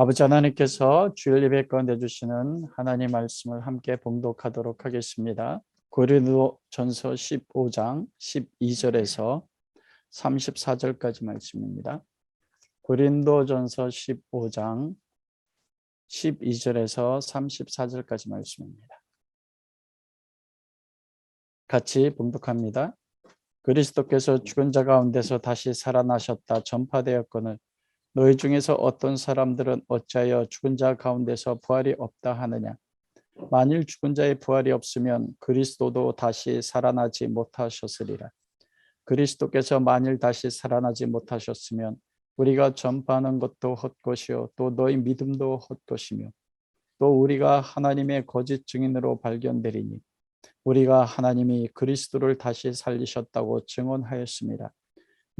아버지 하나님께서 주일 예배 가운데 주시는 하나님 말씀을 함께 봉독하도록 하겠습니다. 고린도전서 15장 12절에서 34절까지 말씀입니다. 고린도전서 15장 12절에서 34절까지 말씀입니다. 같이 봉독합니다. 그리스도께서 죽은 자 가운데서 다시 살아나셨다 전파되었거늘 너희 중에서 어떤 사람들은 어찌하여 죽은 자 가운데서 부활이 없다 하느냐. 만일 죽은 자의 부활이 없으면 그리스도도 다시 살아나지 못하셨으리라. 그리스도께서 만일 다시 살아나지 못하셨으면 우리가 전파하는 것도 헛것이요 또 너희 믿음도 헛것이며 또 우리가 하나님의 거짓 증인으로 발견되리니 우리가 하나님이 그리스도를 다시 살리셨다고 증언하였습니다.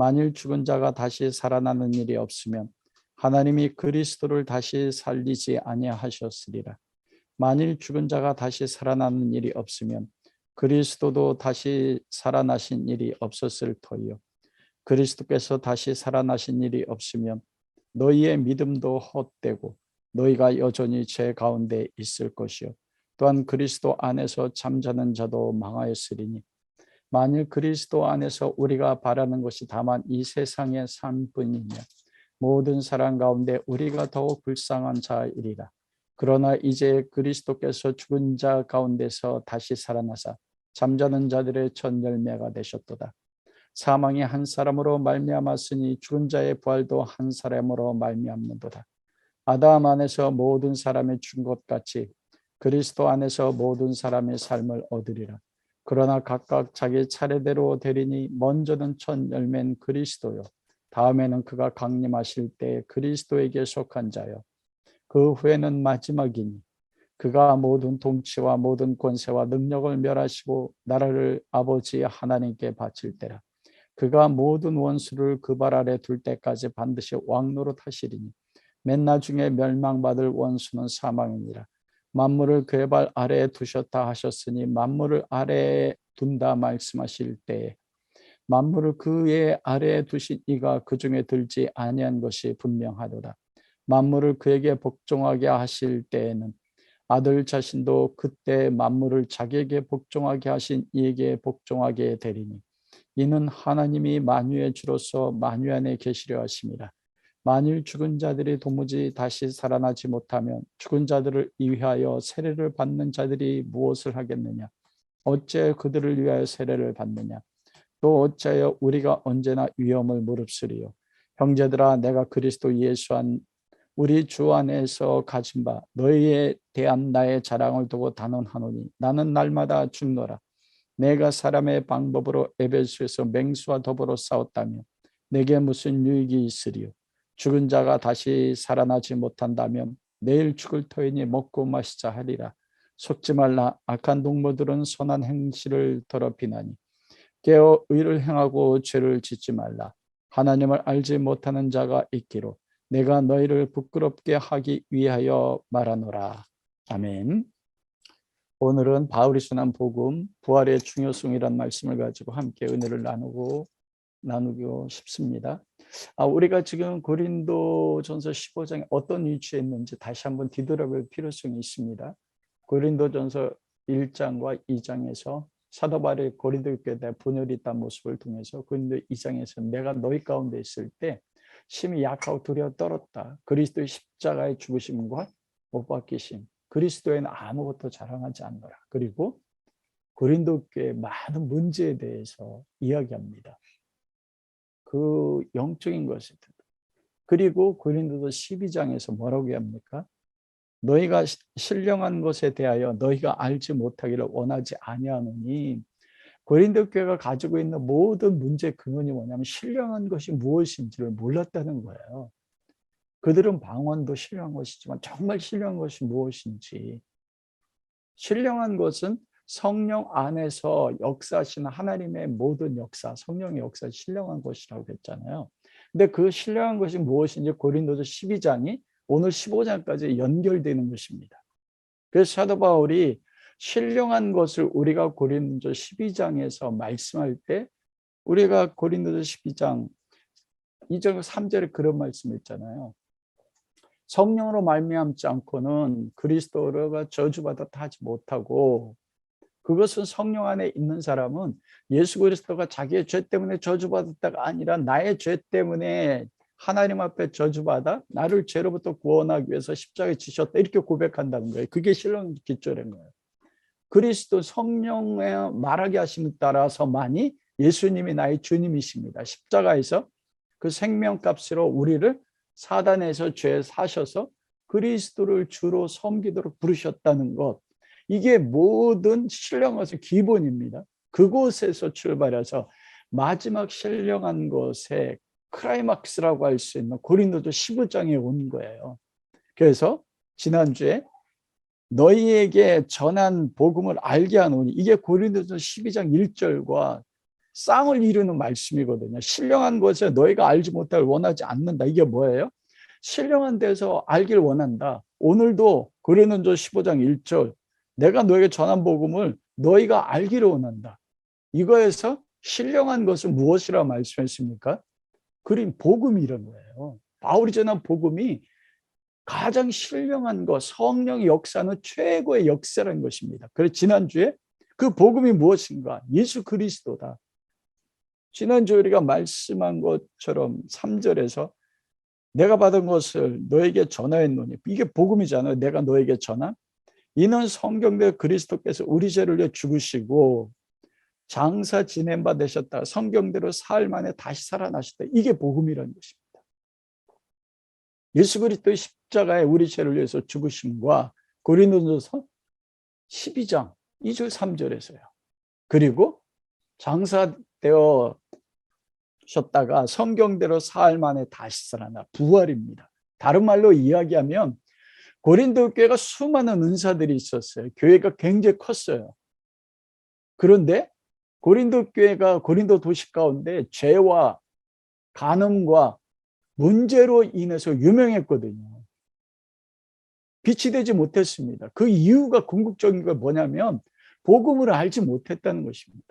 만일 죽은 자가 다시 살아나는 일이 없으면 하나님이 그리스도를 다시 살리지 아니하셨으리라. 만일 죽은 자가 다시 살아나는 일이 없으면 그리스도도 다시 살아나신 일이 없었을 터이요. 그리스도께서 다시 살아나신 일이 없으면 너희의 믿음도 헛되고 너희가 여전히 죄 가운데 있을 것이요. 또한 그리스도 안에서 잠자는 자도 망하였으리니 만일 그리스도 안에서 우리가 바라는 것이 다만 이 세상의 삶뿐이며 모든 사람 가운데 우리가 더욱 불쌍한 자이리라. 그러나 이제 그리스도께서 죽은 자 가운데서 다시 살아나사 잠자는 자들의 첫 열매가 되셨도다. 사망이 한 사람으로 말미암았으니 죽은 자의 부활도 한 사람으로 말미암는도다. 아담 안에서 모든 사람이 죽은 것 같이 그리스도 안에서 모든 사람의 삶을 얻으리라. 그러나 각각 자기 차례대로 되리니 먼저는 첫 열매는 그리스도요 다음에는 그가 강림하실 때 그리스도에게 속한 자요 그 후에는 마지막이니 그가 모든 통치와 모든 권세와 능력을 멸하시고 나라를 아버지 하나님께 바칠 때라. 그가 모든 원수를 그 발 아래 둘 때까지 반드시 왕노릇 하시리니 맨 나중에 멸망받을 원수는 사망이니라. 만물을 그의 발 아래에 두셨다 하셨으니 만물을 아래에 둔다 말씀하실 때에 만물을 그의 아래에 두신 이가 그 중에 들지 아니한 것이 분명하도다. 만물을 그에게 복종하게 하실 때에는 아들 자신도 그때 만물을 자기에게 복종하게 하신 이에게 복종하게 되리니 이는 하나님이 만유의 주로서 만유 안에 계시려 하심이라. 만일 죽은 자들이 도무지 다시 살아나지 못하면 죽은 자들을 위하여 세례를 받는 자들이 무엇을 하겠느냐? 어째 그들을 위하여 세례를 받느냐? 또 어찌하여 우리가 언제나 위험을 무릅쓰리요? 형제들아, 내가 그리스도 예수 안 우리 주 안에서 가진 바 너희에 대한 나의 자랑을 두고 단언하노니 나는 날마다 죽노라. 내가 사람의 방법으로 에베소에서 맹수와 더불어 싸웠다며 내게 무슨 유익이 있으리요? 죽은 자가 다시 살아나지 못한다면 내일 죽을 터이니 먹고 마시자 하리라. 속지 말라. 악한 동무들은 선한 행실을 더럽히나니 깨어 의를 행하고 죄를 짓지 말라. 하나님을 알지 못하는 자가 있기로 내가 너희를 부끄럽게 하기 위하여 말하노라. 아멘. 오늘은 바울이 전한 복음 부활의 중요성이란 말씀을 가지고 함께 은혜를 나누고 싶습니다. 우리가 지금 고린도전서 15장에 어떤 위치에 있는지 다시 한번 뒤돌아볼 필요성이 있습니다. 고린도전서 1장과 2장에서 사도 바울이 고린도 교회에 대한 분열이 있다는 모습을 통해서 고린도 2장에서 내가 너희 가운데 있을 때 심히 약하고 두려워 떨었다. 그리스도의 십자가의 죽으심과 못 박히심, 그리스도에는 아무것도 자랑하지 않노라. 그리고 고린도 교회의 많은 문제에 대해서 이야기합니다. 그 영적인 것에 대해서. 그리고 고린도서 12장에서 뭐라고 합니까? 너희가 신령한 것에 대하여 너희가 알지 못하기를 원하지 아니하노니 고린도 교회가 가지고 있는 모든 문제의 근원이 뭐냐면 신령한 것이 무엇인지를 몰랐다는 거예요. 그들은 방언도 신령한 것이지만 정말 신령한 것이 무엇인지, 신령한 것은 성령 안에서 역사하시는 하나님의 모든 역사, 성령의 역사 신령한 것이라고 했잖아요. 근데 그 신령한 것이 무엇인지 고린도서 12장이 오늘 15장까지 연결되는 것입니다. 그래서 사도 바울이 신령한 것을 우리가 고린도 12장에서 말씀할 때 우리가 고린도서 12장 2절 3절에 그런 말씀을 했잖아요. 성령으로 말미암지 않고는 그리스도가 저주받았다 하지 못하고, 그것은 성령 안에 있는 사람은 예수 그리스도가 자기의 죄 때문에 저주받았다가 아니라 나의 죄 때문에 하나님 앞에 저주받아 나를 죄로부터 구원하기 위해서 십자가에 지셨다, 이렇게 고백한다는 거예요. 그게 신령 기초인 거예요. 그리스도 성령의 말하게 하심에 따라서만이 예수님이 나의 주님이십니다. 십자가에서 그 생명값으로 우리를 사단에서 죄 사셔서 그리스도를 주로 섬기도록 부르셨다는 것, 이게 모든 신령것의 기본입니다. 그곳에서 출발해서 마지막 신령한 것의 클라이막스라고 할 수 있는 고린도서 15장에 온 거예요. 그래서 지난주에 너희에게 전한 복음을 알게 하노니, 이게 고린도서 12장 1절과 쌍을 이루는 말씀이거든요. 신령한 것에 너희가 알지 못할 원하지 않는다. 이게 뭐예요? 신령한 데서 알길 원한다. 오늘도 고린도서 15장 1절, 내가 너에게 전한 복음을 너희가 알기를 원한다. 이거에서 신령한 것은 무엇이라고 말씀했습니까? 그림 복음이란 거예요. 바울이 전한 복음이 가장 신령한 것, 성령의 역사는 최고의 역사라는 것입니다. 그래서 지난주에 그 복음이 무엇인가? 예수 그리스도다. 지난주에 우리가 말씀한 것처럼 3절에서 내가 받은 것을 너에게 전하였노니, 이게 복음이잖아요. 내가 너에게 전한. 이는 성경대로 그리스도께서 우리 죄를 위해 죽으시고 장사 지낸 바 되셨다. 성경대로 사흘 만에 다시 살아나셨다. 이게 복음이라는 것입니다. 예수 그리스도의 십자가에 우리 죄를 위해서 죽으심과 고린도전서 12장 2절 3절에서요. 그리고 장사되어 셨다가 성경대로 사흘 만에 다시 살아나 부활입니다. 다른 말로 이야기하면 고린도 교회가 수많은 은사들이 있었어요. 교회가 굉장히 컸어요. 그런데 고린도 교회가 고린도 도시 가운데 죄와 간음과 문제로 인해서 유명했거든요. 빛이 되지 못했습니다. 그 이유가 궁극적인 건 뭐냐면 복음을 알지 못했다는 것입니다.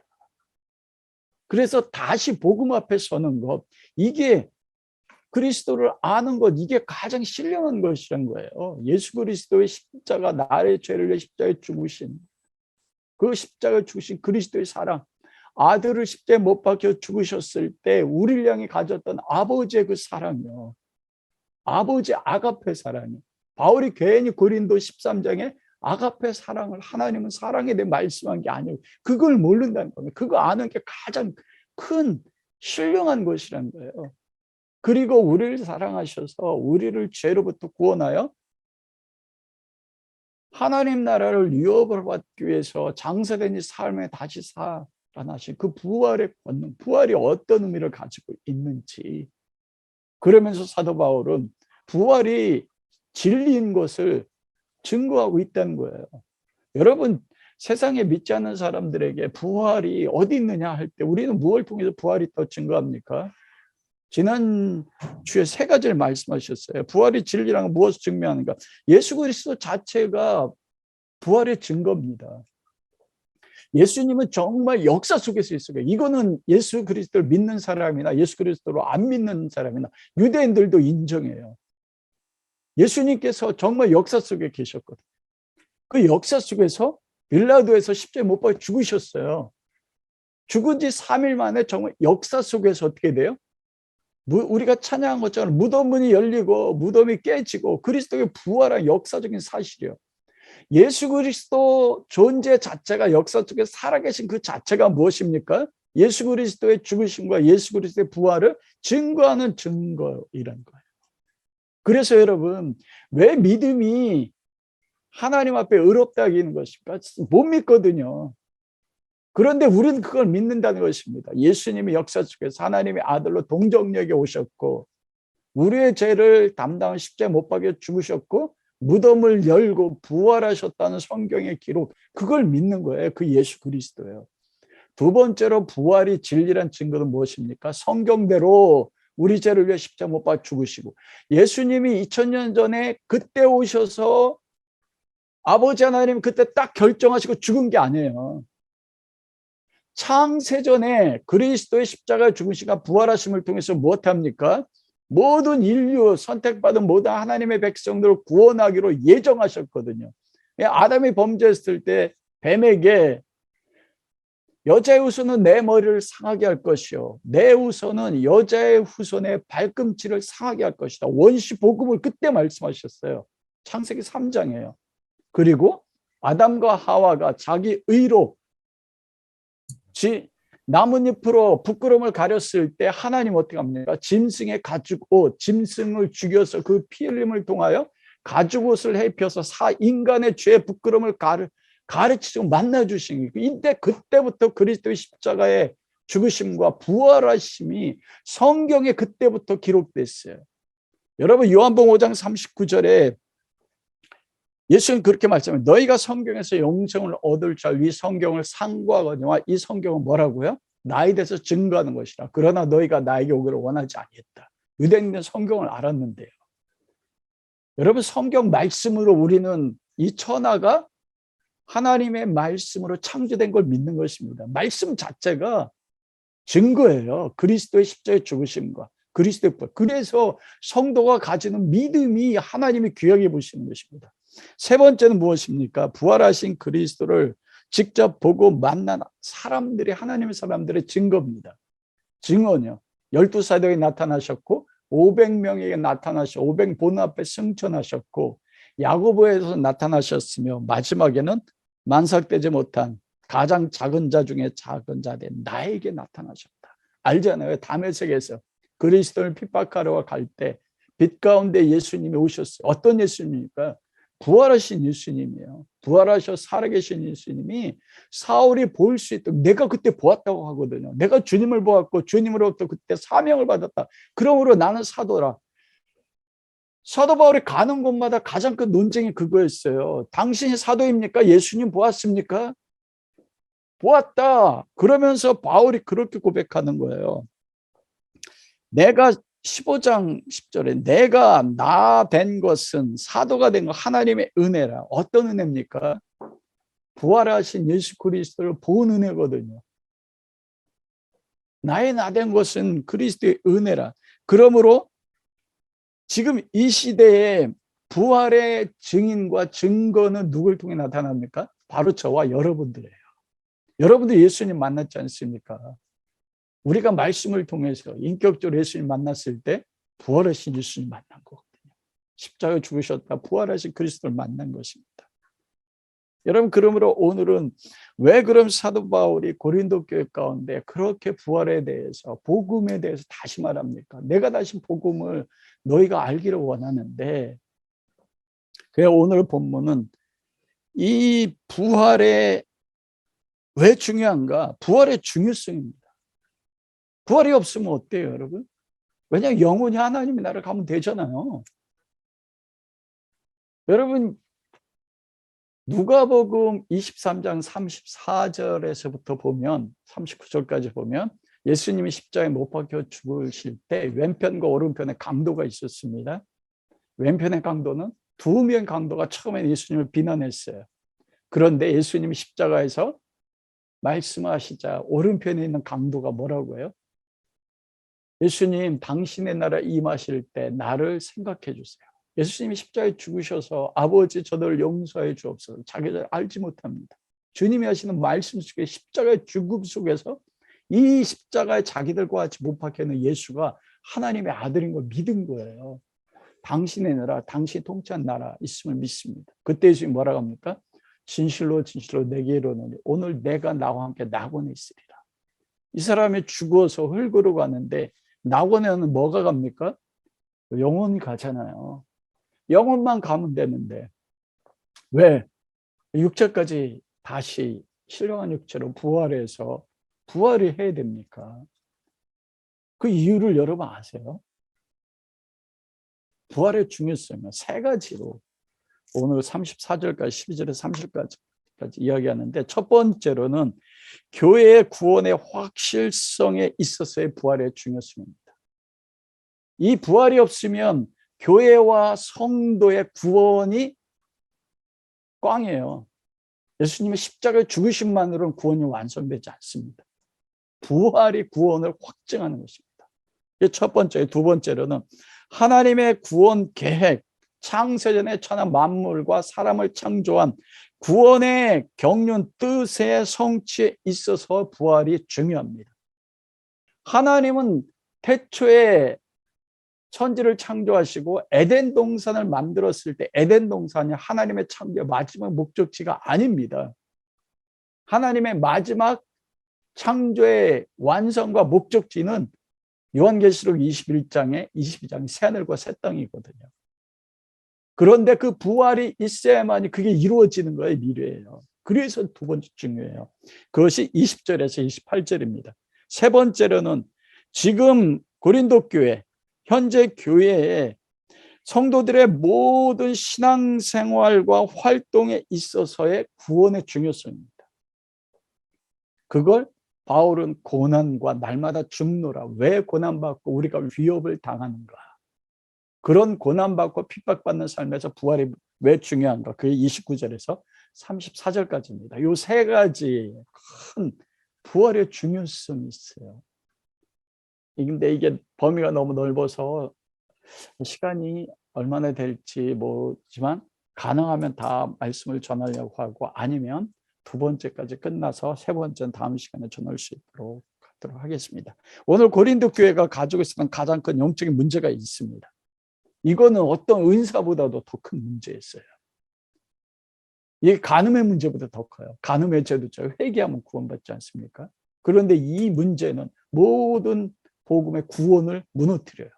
그래서 다시 복음 앞에 서는 것, 이게 그리스도를 아는 것, 이게 가장 신령한 것이란 거예요. 예수 그리스도의 십자가, 나의 죄를 위해 십자가에 죽으신, 그 십자가에 죽으신 그리스도의 사랑, 아들을 십자가에 못 박혀 죽으셨을 때 우리를 향해 가졌던 아버지의 그 사랑이요. 아버지의 아가페 사랑이요. 바울이 괜히 고린도 13장에 아가페 사랑을, 하나님은 사랑에 대해 말씀한 게 아니고 그걸 모른다는 겁니다. 그거 아는 게 가장 큰 신령한 것이라는 거예요. 그리고 우리를 사랑하셔서 우리를 죄로부터 구원하여 하나님 나라를 유업을 받기 위해서 장사된 이 삶에 다시 살아나신 그 부활의 권능, 부활이 어떤 의미를 가지고 있는지, 그러면서 사도 바울은 부활이 진리인 것을 증거하고 있다는 거예요. 여러분, 세상에 믿지 않는 사람들에게 부활이 어디 있느냐 할 때 우리는 무엇을 통해서 부활이 있다고 증거합니까? 지난주에 세 가지를 말씀하셨어요. 부활이 진리라는 무엇을 증명하는가? 예수 그리스도 자체가 부활의 증거입니다. 예수님은 정말 역사 속에서 있어요. 이거는 예수 그리스도를 믿는 사람이나 예수 그리스도로 안 믿는 사람이나 유대인들도 인정해요. 예수님께서 정말 역사 속에 계셨거든요. 그 역사 속에서 빌라도에서 십자가에 못 박혀 죽으셨어요. 죽은 지 3일 만에 정말 역사 속에서 어떻게 돼요? 우리가 찬양한 것처럼 무덤문이 열리고 무덤이 깨지고 그리스도의 부활한 역사적인 사실이요. 예수 그리스도 존재 자체가 역사 속에 살아계신 그 자체가 무엇입니까? 예수 그리스도의 죽으심과 예수 그리스도의 부활을 증거하는 증거이라는 거예요. 그래서 여러분, 왜 믿음이 하나님 앞에 의롭다 하는 것입니까? 못 믿거든요. 그런데 우리는 그걸 믿는다는 것입니다. 예수님이 역사 속에서 하나님의 아들로 동정역에 오셨고 우리의 죄를 담당한 십자가에 못 박혀 죽으셨고 무덤을 열고 부활하셨다는 성경의 기록, 그걸 믿는 거예요. 그 예수 그리스도예요. 두 번째로 부활이 진리란 증거는 무엇입니까? 성경대로 우리 죄를 위해 십자가 못 박혀 죽으시고 예수님이 2000년 전에 그때 오셔서 아버지 하나님 그때 딱 결정하시고 죽은 게 아니에요. 창세전에 그리스도의 십자가 죽으시가 부활하심을 통해서 무엇합니까? 모든 인류 선택받은 모든 하나님의 백성들을 구원하기로 예정하셨거든요. 아담이 범죄했을 때 뱀에게 여자의 후손은 내 머리를 상하게 할 것이요 내 후손은 여자의 후손의 발꿈치를 상하게 할 것이다. 원시 복음을 그때 말씀하셨어요. 창세기 3장이에요. 그리고 아담과 하와가 자기 의로 나뭇잎으로 부끄러움을 가렸을 때 하나님 어떻게 합니까? 짐승의 가죽옷, 짐승을 죽여서 그 피 흘림을 통하여 가죽옷을 입혀서 인간의 죄의 부끄러움을 가르치고 만나주신 이때 그때부터 그리스도의 십자가의 죽으심과 부활하심이 성경에 그때부터 기록됐어요. 여러분 요한복음 5장 39절에 예수는 그렇게 말씀해요. 너희가 성경에서 영생을 얻을 자 이 성경을 상고하거니와 이 성경은 뭐라고요? 나에 대해서 증거하는 것이라. 그러나 너희가 나에게 오기를 원하지 아니했다. 유대인은 성경을 알았는데요. 여러분 성경 말씀으로 우리는 이 천하가 하나님의 말씀으로 창조된 걸 믿는 것입니다. 말씀 자체가 증거예요. 그리스도의 십자가의 죽으심과 그리스도의 부활. 그래서 성도가 가지는 믿음이 하나님이 귀하게 보시는 것입니다. 세 번째는 무엇입니까? 부활하신 그리스도를 직접 보고 만난 사람들이 하나님의 사람들의 증거입니다. 증언이요. 12사도에 나타나셨고 500명에게 나타나셔 500본 앞에 승천하셨고 야고보에서 나타나셨으며 마지막에는 만삭되지 못한 가장 작은 자 중에 작은 자 된 나에게 나타나셨다. 알잖아요. 다메섹에서 그리스도를 핍박하러 갈 때 빛 가운데 예수님이 오셨어요. 어떤 예수님입니까? 부활하신 예수님이에요. 부활하셔 살아계신 예수님이 사울이 볼 수 있도록 내가 그때 보았다고 하거든요. 내가 주님을 보았고 주님으로부터 그때 사명을 받았다. 그러므로 나는 사도라. 사도 바울이 가는 곳마다 가장 큰 논쟁이 그거였어요. 당신이 사도입니까? 예수님 보았습니까? 보았다. 그러면서 바울이 그렇게 고백하는 거예요. 내가 15장 10절에 내가 나 된 것은 사도가 된 것 하나님의 은혜라. 어떤 은혜입니까? 부활하신 예수 그리스도를 본 은혜거든요. 나의 나 된 것은 그리스도의 은혜라. 그러므로 지금 이 시대에 부활의 증인과 증거는 누굴 통해 나타납니까? 바로 저와 여러분들이에요. 여러분들 예수님 만났지 않습니까? 우리가 말씀을 통해서 인격적으로 예수님 만났을 때 부활하신 예수님 만난 거거든요. 십자가에 죽으셨다 부활하신 그리스도를 만난 것입니다. 여러분 그러므로 오늘은 왜 그럼 사도 바울이 고린도 교회 가운데 그렇게 부활에 대해서 복음에 대해서 다시 말합니까? 내가 다시 복음을 너희가 알기를 원하는데 그래서 오늘 본문은 이 부활의 왜 중요한가? 부활의 중요성입니다. 부활이 없으면 어때요, 여러분? 왜냐하면 영원히 하나님의 나라를 가면 되잖아요. 여러분 누가복음 23장 34절에서부터 보면 39절까지 보면 예수님이 십자가에 못 박혀 죽으실 때 왼편과 오른편에 강도가 있었습니다. 왼편의 강도는 두 명의 강도가 처음에 예수님을 비난했어요. 그런데 예수님이 십자가에서 말씀하시자 오른편에 있는 강도가 뭐라고 해요? 예수님 당신의 나라 임하실 때 나를 생각해 주세요. 예수님이 십자가에 죽으셔서 아버지 저들을 용서해 주옵소서. 자기를 알지 못합니다. 주님이 하시는 말씀 속에 십자가의 죽음 속에서 이 십자가에 자기들과 같이 못 박혀있는 예수가 하나님의 아들인 걸 믿은 거예요. 당신의 나라, 당신이 통치한 나라 있음을 믿습니다. 그때 예수님이 뭐라고 합니까? 진실로 진실로 내게 이르노니 오늘 내가 나와 함께 낙원에 있으리라. 이 사람이 죽어서 흙으로 가는데 낙원에는 뭐가 갑니까? 영혼이 가잖아요. 영혼만 가면 되는데 왜 육체까지 다시 신령한 육체로 부활해서 부활을 해야 됩니까? 그 이유를 여러분 아세요? 부활의 중요성은 세 가지로 오늘 34절까지 12절에서 30절까지 이야기하는데 첫 번째로는 교회의 구원의 확실성에 있어서의 부활의 중요성입니다. 이 부활이 없으면 교회와 성도의 구원이 꽝이에요. 예수님의 십자가의 죽으심만으로는 구원이 완성되지 않습니다. 부활이 구원을 확증하는 것입니다. 이게 첫 번째. 두 번째로는 하나님의 구원 계획, 창세전에 천하 만물과 사람을 창조한 구원의 경륜 뜻의 성취에 있어서 부활이 중요합니다. 하나님은 태초에 천지를 창조하시고 에덴 동산을 만들었을 때 에덴 동산이 하나님의 창조의 마지막 목적지가 아닙니다. 하나님의 마지막 창조의 완성과 목적지는 요한계시록 21장에 22장이 새하늘과 새 땅이거든요. 그런데 그 부활이 있어야만이 그게 이루어지는 거예요. 미래예요. 그래서 두 번째 중요해요. 그것이 20절에서 28절입니다. 세 번째로는 지금 고린도 교회, 현재 교회에 성도들의 모든 신앙생활과 활동에 있어서의 구원의 중요성입니다. 그걸 바울은 고난과 날마다 죽노라. 왜 고난받고 우리가 위협을 당하는가? 그런 고난받고 핍박받는 삶에서 부활이 왜 중요한가? 그게 29절에서 34절까지입니다. 이 세 가지 큰 부활의 중요성이 있어요. 근데 이게 범위가 너무 넓어서 시간이 얼마나 될지 모르지만 가능하면 다 말씀을 전하려고 하고 아니면 두 번째까지 끝나서 세 번째는 다음 시간에 전할 수 있도록 하도록 하겠습니다. 오늘 고린도 교회가 가지고 있었던 가장 큰 영적인 문제가 있습니다. 이거는 어떤 은사보다도 더 큰 문제였어요. 이게 간음의 문제보다 더 커요. 간음의 죄도 회개하면 구원받지 않습니까? 그런데 이 문제는 모든 복음의 구원을 무너뜨려요.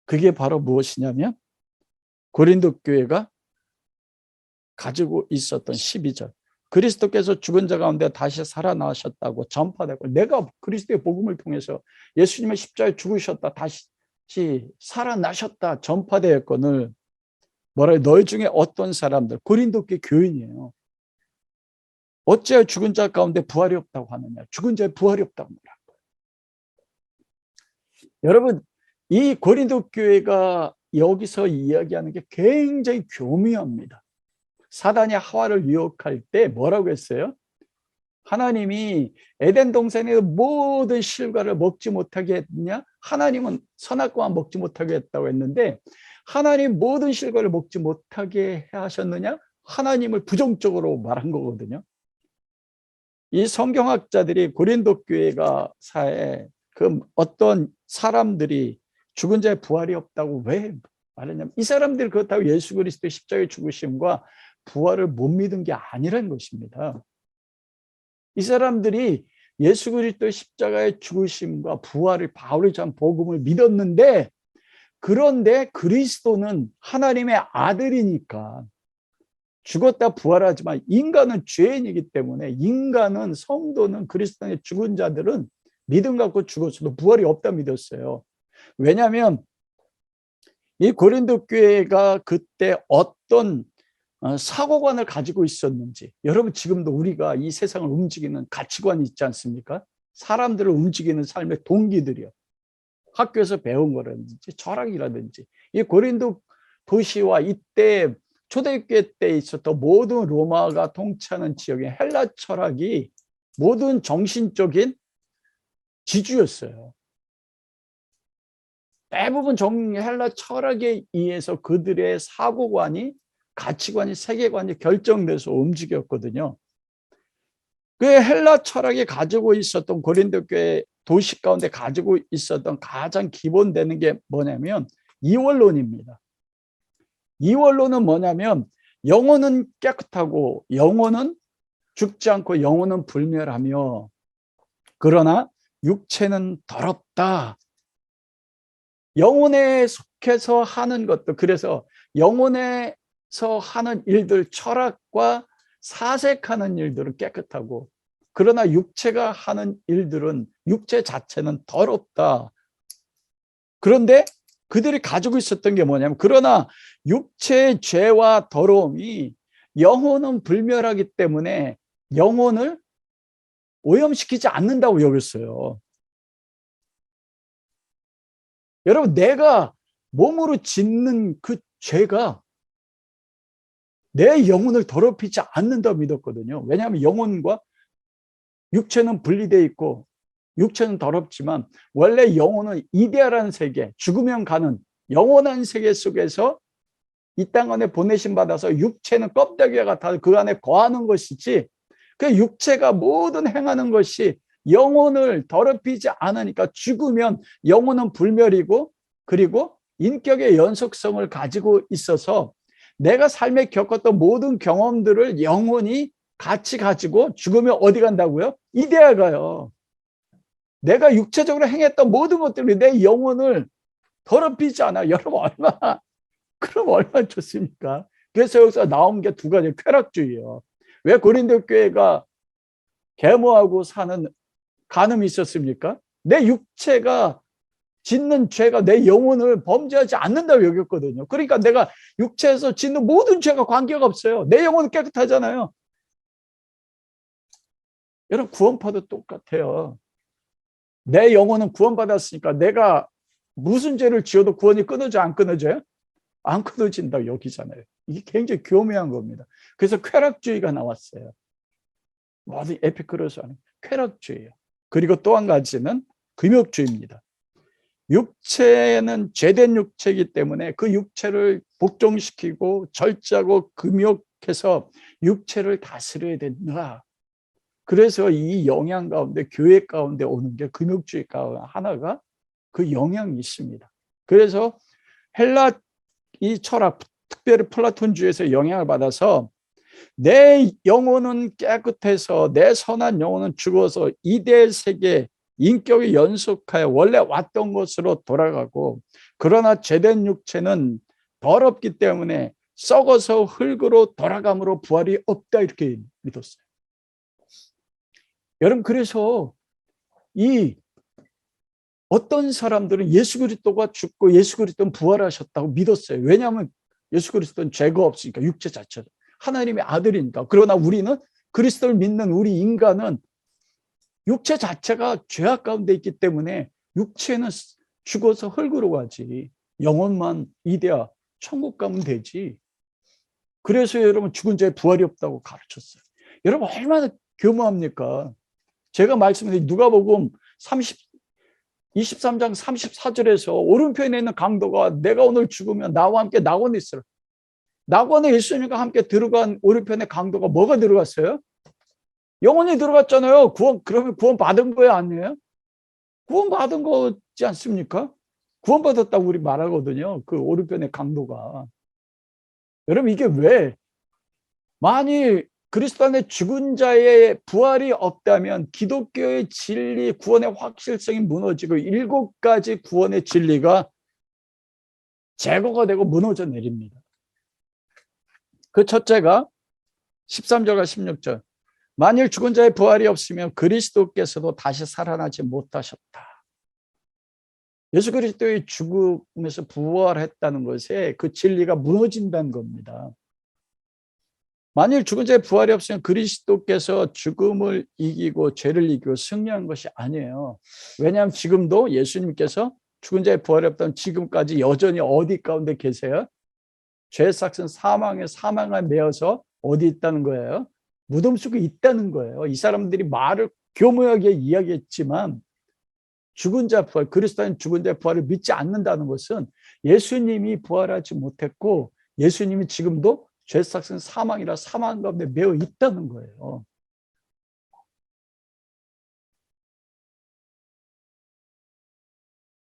그게 바로 무엇이냐면 고린도 교회가 가지고 있었던 12절. 그리스도께서 죽은 자 가운데 다시 살아나셨다고 전파되고 내가 그리스도의 복음을 통해서 예수님의 십자가에 죽으셨다 다시 살아나셨다 전파되었거늘 뭐라 너희 중에 어떤 사람들 고린도 교인이에요. 어찌하여 죽은 자 가운데 부활이 없다고 하느냐. 죽은 자에 부활이 없다고 말한 거예요. 여러분 이 고린도 교회가 여기서 이야기하는 게 굉장히 교묘합니다. 사단이 하와를 유혹할 때 뭐라고 했어요? 하나님이 에덴 동산의 모든 실과를 먹지 못하게 했냐? 하나님은 선악과만 먹지 못하게 했다고 했는데 하나님 모든 실과를 먹지 못하게 하셨느냐? 하나님을 부정적으로 말한 거거든요. 이 성경학자들이 고린도 교회가 사에 그 어떤 사람들이 죽은 자의 부활이 없다고 왜 말했냐면 이 사람들이 그렇다고 예수 그리스도의 십자가의 죽으심과 부활을 못 믿은 게 아니라는 것입니다. 이 사람들이 예수 그리스도의 십자가의 죽으심과 부활을 바울이 전한 복음을 믿었는데 그런데 그리스도는 하나님의 아들이니까 죽었다 부활하지만 인간은 죄인이기 때문에 인간은 성도는 그리스도의 죽은 자들은 믿음 갖고 죽었어도 부활이 없다 믿었어요. 왜냐하면 이 고린도 교회가 그때 어떤 사고관을 가지고 있었는지 여러분 지금도 우리가 이 세상을 움직이는 가치관이 있지 않습니까? 사람들을 움직이는 삶의 동기들이요. 학교에서 배운 거라든지 철학이라든지 이 고린도 도시와 이때 초대교회 때 있었던 모든 로마가 통치하는 지역의 헬라 철학이 모든 정신적인 지주였어요. 대부분 헬라 철학에 의해서 그들의 사고관이 가치관이 세계관이 결정돼서 움직였거든요. 그 헬라 철학이 가지고 있었던 고린도 교회 도시 가운데 가지고 있었던 가장 기본되는 게 뭐냐면 이원론입니다. 이원론은 뭐냐면 영혼은 깨끗하고 영혼은 죽지 않고 영혼은 불멸하며 그러나 육체는 더럽다. 영혼에 속해서 하는 것도 그래서 영혼에서 하는 일들 철학과 사색하는 일들은 깨끗하고 그러나 육체가 하는 일들은 육체 자체는 더럽다. 그런데 그들이 가지고 있었던 게 뭐냐면 그러나 육체의 죄와 더러움이 영혼은 불멸하기 때문에 영혼을 오염시키지 않는다고 여겼어요. 여러분 내가 몸으로 짓는 그 죄가 내 영혼을 더럽히지 않는다고 믿었거든요. 왜냐하면 영혼과 육체는 분리되어 있고 육체는 더럽지만 원래 영혼은 이데아라는 세계, 죽으면 가는 영원한 세계 속에서 이 땅 안에 보내심 받아서 육체는 껍데기와 같아 그 안에 거하는 것이지, 그 육체가 모든 행하는 것이 영혼을 더럽히지 않으니까 죽으면 영혼은 불멸이고, 그리고 인격의 연속성을 가지고 있어서 내가 삶에 겪었던 모든 경험들을 영혼이 같이 가지고 죽으면 어디 간다고요? 이데아 가요. 내가 육체적으로 행했던 모든 것들이 내 영혼을 더럽히지 않아. 여러분 얼마나 좋습니까? 그래서 여기서 나온 게 두 가지, 쾌락주의예요. 왜 고린도 교회가 계모하고 사는 간음이 있었습니까? 내 육체가 짓는 죄가 내 영혼을 범죄하지 않는다고 여겼거든요. 그러니까 내가 육체에서 짓는 모든 죄가 관계가 없어요. 내 영혼은 깨끗하잖아요. 여러분 구원파도 똑같아요. 내 영혼은 구원받았으니까 내가 무슨 죄를 지어도 구원이 끊어져 안 끊어져요? 안 끊어진다고 여기잖아요. 이게 굉장히 교묘한 겁니다. 그래서 쾌락주의가 나왔어요. 모든 에피쿠로스 하는 쾌락주의예요. 그리고 또 한 가지는 금욕주의입니다. 육체는 죄된 육체이기 때문에 그 육체를 복종시키고 절제하고 금욕해서 육체를 다스려야 된다. 그래서 이 영향 가운데 교회 가운데 오는 게 금욕주의 가운데 하나가 그 영향이 있습니다. 그래서 헬라 이 철학, 특별히 플라톤주의에서 영향을 받아서 내 영혼은 깨끗해서 내 선한 영혼은 죽어서 이대 세계 인격이 연속하여 원래 왔던 곳으로 돌아가고, 그러나 죄된 육체는 더럽기 때문에 썩어서 흙으로 돌아감으로 부활이 없다, 이렇게 믿었어요. 여러분 그래서 이 어떤 사람들은 예수 그리스도가 죽고 예수 그리스도는 부활하셨다고 믿었어요. 왜냐하면 예수 그리스도는 죄가 없으니까, 육체 자체가 하나님의 아들이니까. 그러나 우리는 그리스도를 믿는 우리 인간은 육체 자체가 죄악 가운데 있기 때문에 육체는 죽어서 흙으로 가지, 영혼만 이데아 천국 가면 되지. 그래서 여러분 죽은 자의 부활이 없다고 가르쳤어요. 여러분 얼마나 교묘합니까? 제가 말씀드린 누가복음 23장 34절에서 오른편에 있는 강도가 내가 오늘 죽으면 나와 함께 낙원에 있으라. 낙원에 예수님과 함께 들어간 오른편의 강도가 뭐가 들어갔어요? 영혼이 들어갔잖아요. 그러면 구원 받은 거예요, 아니에요? 구원 받은 거지 않습니까? 구원 받았다고 우리 말하거든요. 그 오른편의 강도가. 여러분 이게 왜? 만일 그리스도 안에 죽은 자의 부활이 없다면 기독교의 진리, 구원의 확실성이 무너지고 7가지 구원의 진리가 제거가 되고 무너져 내립니다. 그 첫째가 13절과 16절. 만일 죽은 자의 부활이 없으면 그리스도께서도 다시 살아나지 못하셨다. 예수 그리스도의 죽음에서 부활했다는 것에 그 진리가 무너진다는 겁니다. 만일 죽은 자의 부활이 없으면 그리스도께서 죽음을 이기고 죄를 이기고 승리한 것이 아니에요. 왜냐하면 지금도 예수님께서 죽은 자의 부활이 없다면 지금까지 여전히 어디 가운데 계세요? 죄 삭은 사망에 매어서 어디 있다는 거예요? 무덤 속에 있다는 거예요. 이 사람들이 말을 교묘하게 이야기했지만 죽은 자 부활, 그리스도 안에 죽은 자의 부활을 믿지 않는다는 것은 예수님이 부활하지 못했고 예수님이 지금도 죄 삭은 사망이라 사망 가운데 매어 있다는 거예요.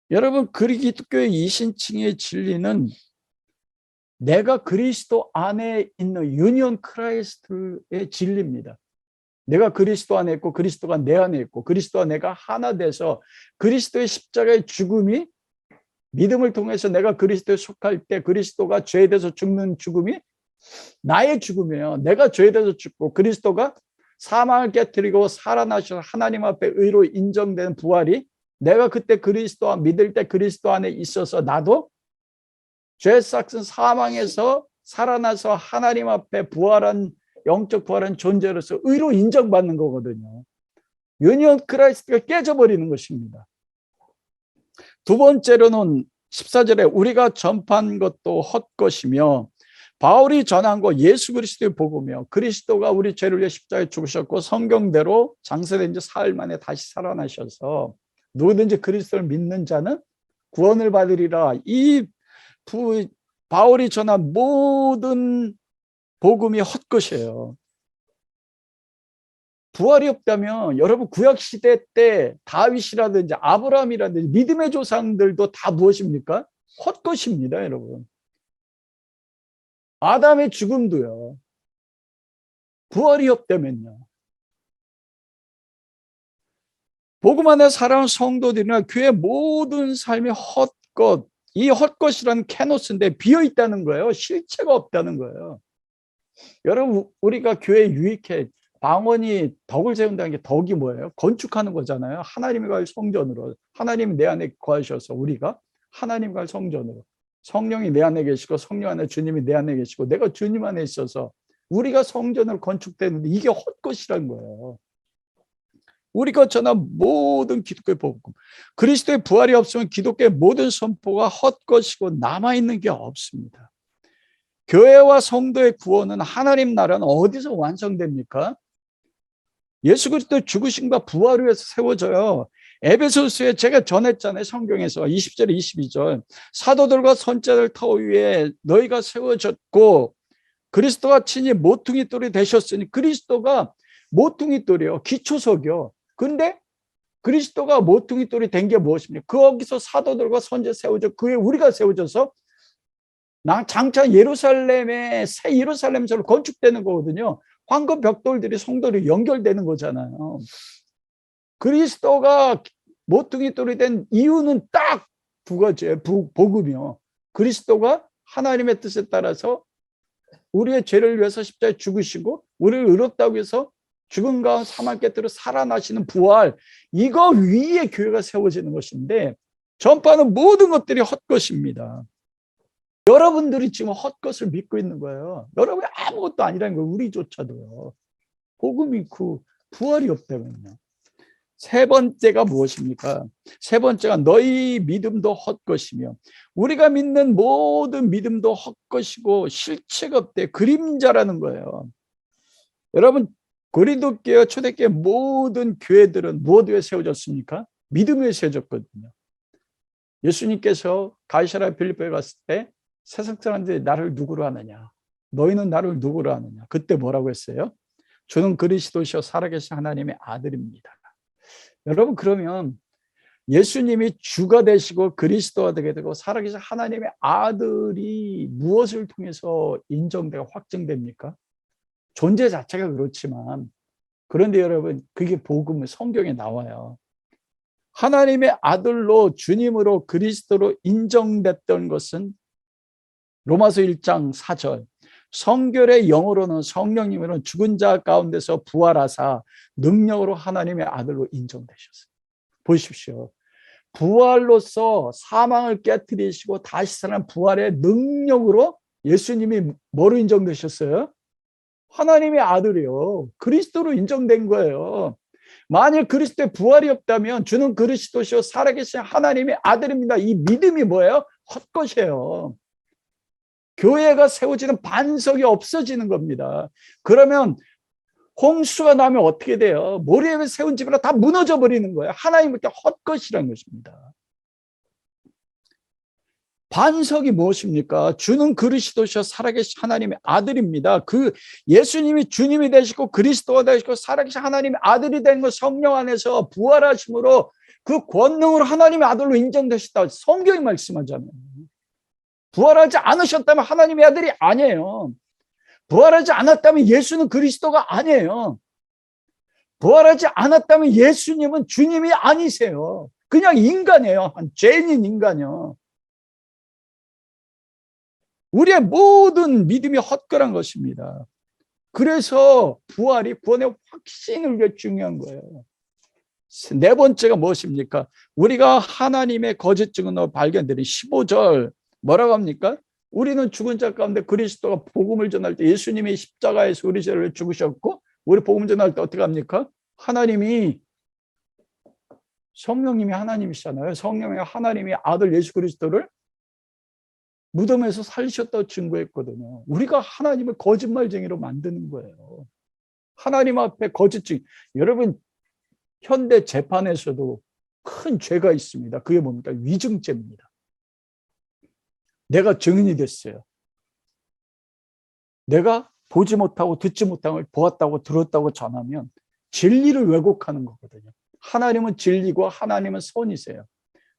여러분 그리스도교의 이신칭의 진리는 내가 그리스도 안에 있는 유니온 크라이스트의 진리입니다. 내가 그리스도 안에 있고 그리스도가 내 안에 있고 그리스도와 내가 하나 돼서 그리스도의 십자가의 죽음이 믿음을 통해서 내가 그리스도에 속할 때 그리스도가 죄에 대해서 죽는 죽음이 나의 죽음이에요. 내가 죄에 대해서 죽고 그리스도가 사망을 깨뜨리고 살아나셔서 하나님 앞에 의로 인정되는 부활이 내가 그때 그리스도와 믿을 때 그리스도 안에 있어서 나도 죄 삭은 사망에서 살아나서 하나님 앞에 부활한 영적 부활한 존재로서 의로 인정받는 거거든요. 유니온 크라이스트가 깨져버리는 것입니다. 두 번째로는 14절에 우리가 전파한 것도 헛것이며 바울이 전한 거 예수 그리스도의 복음이요. 그리스도가 우리 죄를 위해 십자가에 죽으셨고 성경대로 장세된 지 사흘 만에 다시 살아나셔서 누구든지 그리스도를 믿는 자는 구원을 받으리라. 바울이 전한 모든 복음이 헛것이에요. 부활이 없다면 여러분 구약시대 때 다윗이라든지 아브라함이라든지 믿음의 조상들도 다 무엇입니까? 헛것입니다, 여러분. 아담의 죽음도요. 부활이 없다면요. 복음 안에 살아온 성도들이나 교회 모든 삶이 헛것, 이 헛것이라는 캐노스인데 비어있다는 거예요. 실체가 없다는 거예요. 여러분 우리가 교회 유익해 방언이 덕을 세운다는 게 덕이 뭐예요? 건축하는 거잖아요. 하나님이 갈 성전으로. 하나님이 내 안에 거하셔서 우리가 하나님 갈 성전으로. 성령이 내 안에 계시고 성령 안에 주님이 내 안에 계시고 내가 주님 안에 있어서 우리가 성전으로 건축되는데 이게 헛것이라는 거예요. 우리가 전한 모든 기독교의 복음, 그리스도의 부활이 없으면 기독교의 모든 선포가 헛것이고 남아있는 게 없습니다. 교회와 성도의 구원은 하나님 나라는 어디서 완성됩니까? 예수 그리스도의 죽으심과 부활을 위해서 세워져요. 에베소서에 제가 전했잖아요. 성경에서 20절 22절 사도들과 선자들 터 위에 너희가 세워졌고 그리스도가 친히 모퉁이 돌이 되셨으니 그리스도가 모퉁이 돌이요. 기초석이요. 근데 그리스도가 모퉁이 돌이 된 게 무엇입니까? 거기서 사도들과 선자 세워져 그에 우리가 세워져서 장차 예루살렘의 새 예루살렘처럼 건축되는 거거든요. 황금 벽돌들이 성도로 연결되는 거잖아요. 그리스도가 모퉁이 돌이 된 이유는 딱 두 가지예요. 복음이요. 그리스도가 하나님의 뜻에 따라서 우리의 죄를 위해서 십자가에 죽으시고 우리를 의롭다고 해서 죽은 가운데 사망 깨뜨려 살아나시는 부활, 이거 위에 교회가 세워지는 것인데 전파하는 모든 것들이 헛것입니다. 여러분들이 지금 헛것을 믿고 있는 거예요. 여러분이 아무것도 아니라는 거예요. 우리조차도요. 복음이 그 부활이 없다면요. 세 번째가 무엇입니까? 세 번째가 너희 믿음도 헛것이며 우리가 믿는 모든 믿음도 헛것이고 실체가 없대. 그림자라는 거예요. 여러분 고린도교회 초대교회 모든 교회들은 무엇 위에 세워졌습니까? 믿음 위에 세워졌거든요. 예수님께서 가이사랴 빌립보에 갔을 때 세상 사람들이 나를 누구로 아느냐? 너희는 나를 누구로 아느냐? 그때 뭐라고 했어요? 주는 그리스도시요 살아계신 하나님의 아들입니다. 여러분 그러면 예수님이 주가 되시고 그리스도가 되게 되고 살아계신 하나님의 아들이 무엇을 통해서 인정되고 확증됩니까? 존재 자체가 그렇지만 그런데 여러분 그게 복음은 성경에 나와요. 하나님의 아들로 주님으로 그리스도로 인정됐던 것은 로마서 1장 4절 성결의 영으로는 성령님으로는 죽은 자 가운데서 부활하사 능력으로 하나님의 아들로 인정되셨어요. 보십시오. 부활로서 사망을 깨뜨리시고 다시 살아난 부활의 능력으로 예수님이 뭐로 인정되셨어요? 하나님의 아들이요. 그리스도로 인정된 거예요. 만일 그리스도의 부활이 없다면 주는 그리스도시요 살아계신 하나님의 아들입니다. 이 믿음이 뭐예요? 헛것이에요. 교회가 세워지는 반석이 없어지는 겁니다. 그러면 홍수가 나면 어떻게 돼요? 모래 위에 세운 집이라 다 무너져 버리는 거예요. 하나님께 헛것이라는 것입니다. 반석이 무엇입니까? 주는 그리스도시요 살아계신 하나님의 아들입니다. 그 예수님이 주님이 되시고 그리스도가 되시고 살아계신 하나님의 아들이 된 것 성령 안에서 부활하심으로 그 권능으로 하나님의 아들로 인정되셨다. 성경이 말씀하잖아요. 부활하지 않으셨다면 하나님의 아들이 아니에요. 부활하지 않았다면 예수는 그리스도가 아니에요. 부활하지 않았다면 예수님은 주님이 아니세요. 그냥 인간이에요. 한 죄인인 인간이요. 우리의 모든 믿음이 헛걸한 것입니다. 그래서 부활이 구원의 확신을 위해 중요한 거예요. 네 번째가 무엇입니까? 우리가 하나님의 거짓 증언으로 발견되는 15절 뭐라고 합니까? 우리는 죽은 자 가운데 그리스도가 복음을 전할 때 예수님이 십자가에서 우리 죄를 죽으셨고 우리 복음 전할 때 어떻게 합니까? 하나님이 성령님이 하나님이시잖아요. 성령의 하나님이 아들 예수 그리스도를 무덤에서 살리셨다고 증거했거든요. 우리가 하나님을 거짓말쟁이로 만드는 거예요. 하나님 앞에 거짓증. 여러분, 현대 재판에서도 큰 죄가 있습니다. 그게 뭡니까? 위증죄입니다. 내가 증인이 됐어요. 내가 보지 못하고 듣지 못한 걸 보았다고 들었다고 전하면 진리를 왜곡하는 거거든요. 하나님은 진리고 하나님은 선이세요.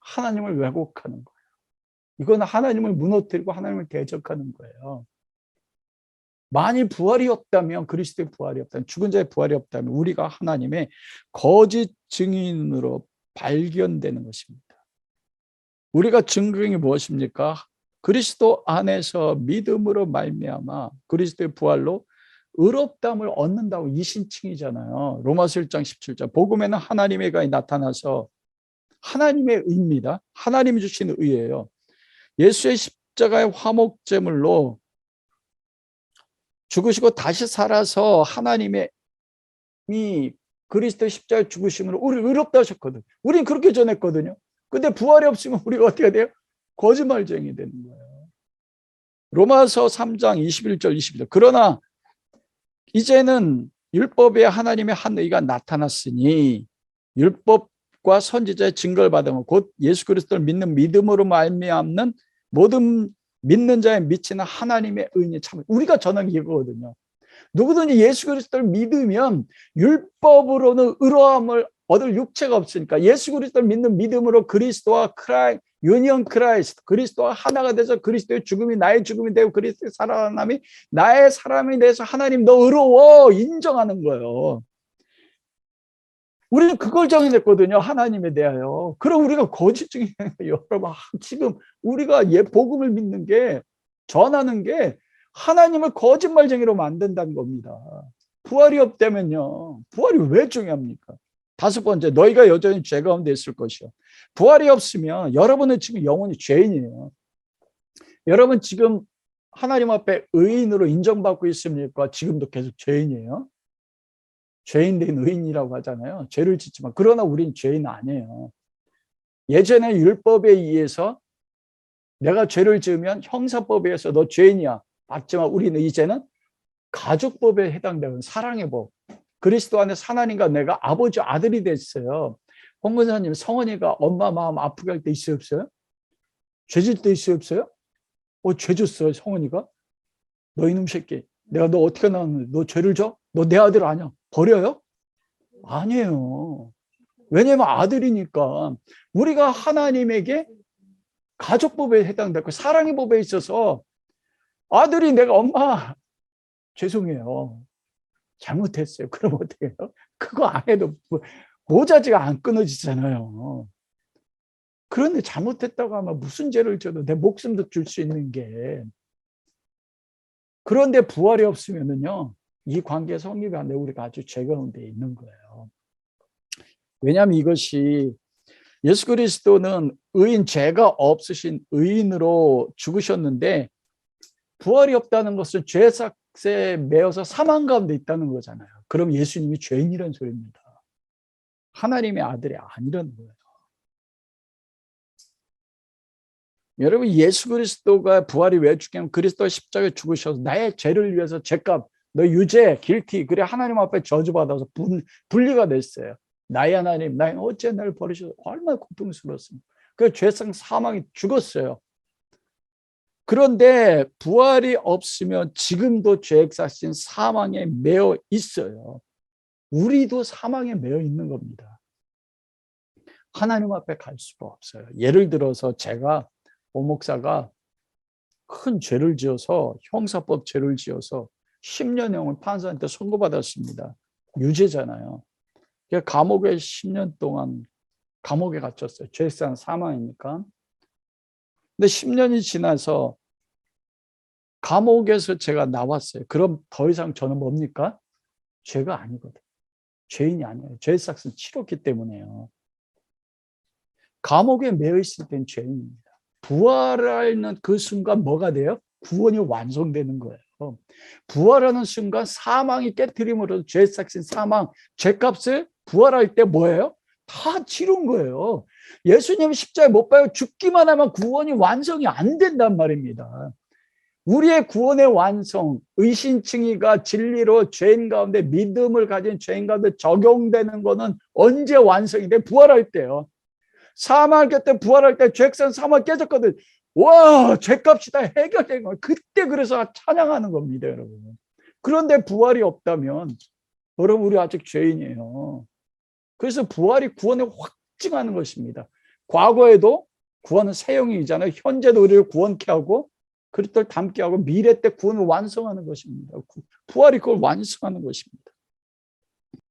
하나님을 왜곡하는 거예요. 이건 하나님을 무너뜨리고 하나님을 대적하는 거예요. 만일 부활이 없다면, 그리스도의 부활이 없다면, 죽은 자의 부활이 없다면 우리가 하나님의 거짓 증인으로 발견되는 것입니다. 우리가 증거이 무엇입니까? 그리스도 안에서 믿음으로 말미암아 그리스도의 부활로 의롭다함을 얻는다고 이신칭이잖아요. 로마서 1장 17절. 복음에는 하나님의 가히 나타나서 하나님의 의입니다. 하나님이 주신 의예요. 예수의 십자가의 화목제물로 죽으시고 다시 살아서 하나님의 그리스도의 십자가의 죽으심으로 우리를 의롭다 하셨거든요. 우린 그렇게 전했거든요. 근데 부활이 없으면 우리가 어떻게 돼요? 거짓말쟁이 되는 거예요. 로마서 3장 21절 22절. 그러나 이제는 율법에 하나님의 한 의가 나타났으니 율법과 선지자의 증거를 받으면 곧 예수 그리스도를 믿는 믿음으로 말미암는 모든 믿는 자의 미치는 하나님의 의인이 참 우리가 전한 게 이거거든요. 누구든지 예수 그리스도를 믿으면 율법으로는 의로움을 얻을 육체가 없으니까 예수 그리스도를 믿는 믿음으로 그리스도와 유니언 크라이스트, 그리스도와 하나가 돼서 그리스도의 죽음이 나의 죽음이 되고 그리스도의 살아남이 나의 사람이 돼서 하나님 너 의로워 인정하는 거예요. 우리는 그걸 정해냈거든요. 하나님에 대하여. 그럼 우리가 거짓증이 여러분 지금 우리가 복음을 믿는 게 전하는 게 하나님을 거짓말쟁이로 만든다는 겁니다. 부활이 없다면요. 부활이 왜 중요합니까? 다섯 번째, 너희가 여전히 죄 가운데 있을 것이요. 부활이 없으면 여러분은 지금 영원히 죄인이에요. 여러분 지금 하나님 앞에 의인으로 인정받고 있습니까? 지금도 계속 죄인이에요. 죄인 된 의인이라고 하잖아요. 죄를 짓지만 그러나 우린 죄인 아니에요. 예전에 율법에 의해서 내가 죄를 지으면 형사법에 의해서 너 죄인이야. 맞지만 우리는 이제는 가족법에 해당되는 사랑의 법. 그리스도 안에 하나님과 내가 아버지 아들이 됐어요. 홍 권사님, 성원이가 엄마 마음 아프게 할 때 있어요 없어요? 죄질 때 있어요 없어요? 죄 졌어요 성원이가? 너 이놈 새끼, 내가 너 어떻게 나왔는데 너 죄를 져? 너 내 아들 아니야. 버려요? 아니에요. 왜냐하면 아들이니까. 우리가 하나님에게 가족법에 해당되고 사랑의 법에 있어서 아들이 내가 엄마 죄송해요. 잘못했어요. 그럼 어떻게 해요? 그거 안 해도 모자지가 안 끊어지잖아요. 그런데 잘못했다고 하면 무슨 죄를 져도 내 목숨도 줄 수 있는 게. 그런데 부활이 없으면은요, 이 관계 성립이 안 되고 우리가 아주 죄 가운데 있는 거예요. 왜냐하면 이것이 예수 그리스도는 의인, 죄가 없으신 의인으로 죽으셨는데 부활이 없다는 것은 죄삭에 매여서 사망 가운데 있다는 거잖아요. 그럼 예수님이 죄인이라는 소리입니다. 하나님의 아들이 아니라는 거예요. 여러분 예수 그리스도가 부활이 왜 죽냐면 그리스도가 십자가에 죽으셔서 나의 죄를 위해서 죄값, 너 유죄, 길티, 그래 하나님 앞에 저주받아서 분리가 됐어요. 나의 하나님, 나는 어째 나를 버리셔서 얼마나 고통스러웠습니까? 그 죄상 사망이 죽었어요. 그런데 부활이 없으면 지금도 죄액사신 사망에 매여 있어요. 우리도 사망에 매여 있는 겁니다. 하나님 앞에 갈 수가 없어요. 예를 들어서 제가 오 목사가 큰 죄를 지어서 형사법 죄를 지어서 10년형을 판사한테 선고받았습니다. 유죄잖아요. 감옥에 10년 동안 감옥에 갇혔어요. 죄상 사망이니까. 근데 10년이 지나서 감옥에서 제가 나왔어요. 그럼 더 이상 저는 뭡니까? 죄가 아니거든요. 죄인이 아니에요. 죄삭은 치렀기 때문에요. 감옥에 매여 있을 땐 죄인입니다. 부활하는 그 순간 뭐가 돼요? 구원이 완성되는 거예요. 부활하는 순간 사망이 깨트림으로 죄삭신 사망, 죄값을 부활할 때 뭐예요? 다 치른 거예요. 예수님 십자가에 못 박혀 죽기만 하면 구원이 완성이 안 된단 말입니다. 우리의 구원의 완성, 의신칭의가 진리로 죄인 가운데 믿음을 가진 죄인 가운데 적용되는 거는 언제 완성이 돼? 부활할 때요. 사망 곁에 부활할 때 죄악산 사망 깨졌거든. 와, 죄값이 다 해결된 거예요. 그때 그래서 찬양하는 겁니다, 여러분. 그런데 부활이 없다면 여러분 우리 아직 죄인이에요. 그래서 부활이 구원을 확증하는 것입니다. 과거에도 구원은 세형이잖아요. 현재도 우리를 구원케 하고 그리스도를 닮게 하고 미래 때 구원을 완성하는 것입니다. 부활이 그걸 완성하는 것입니다.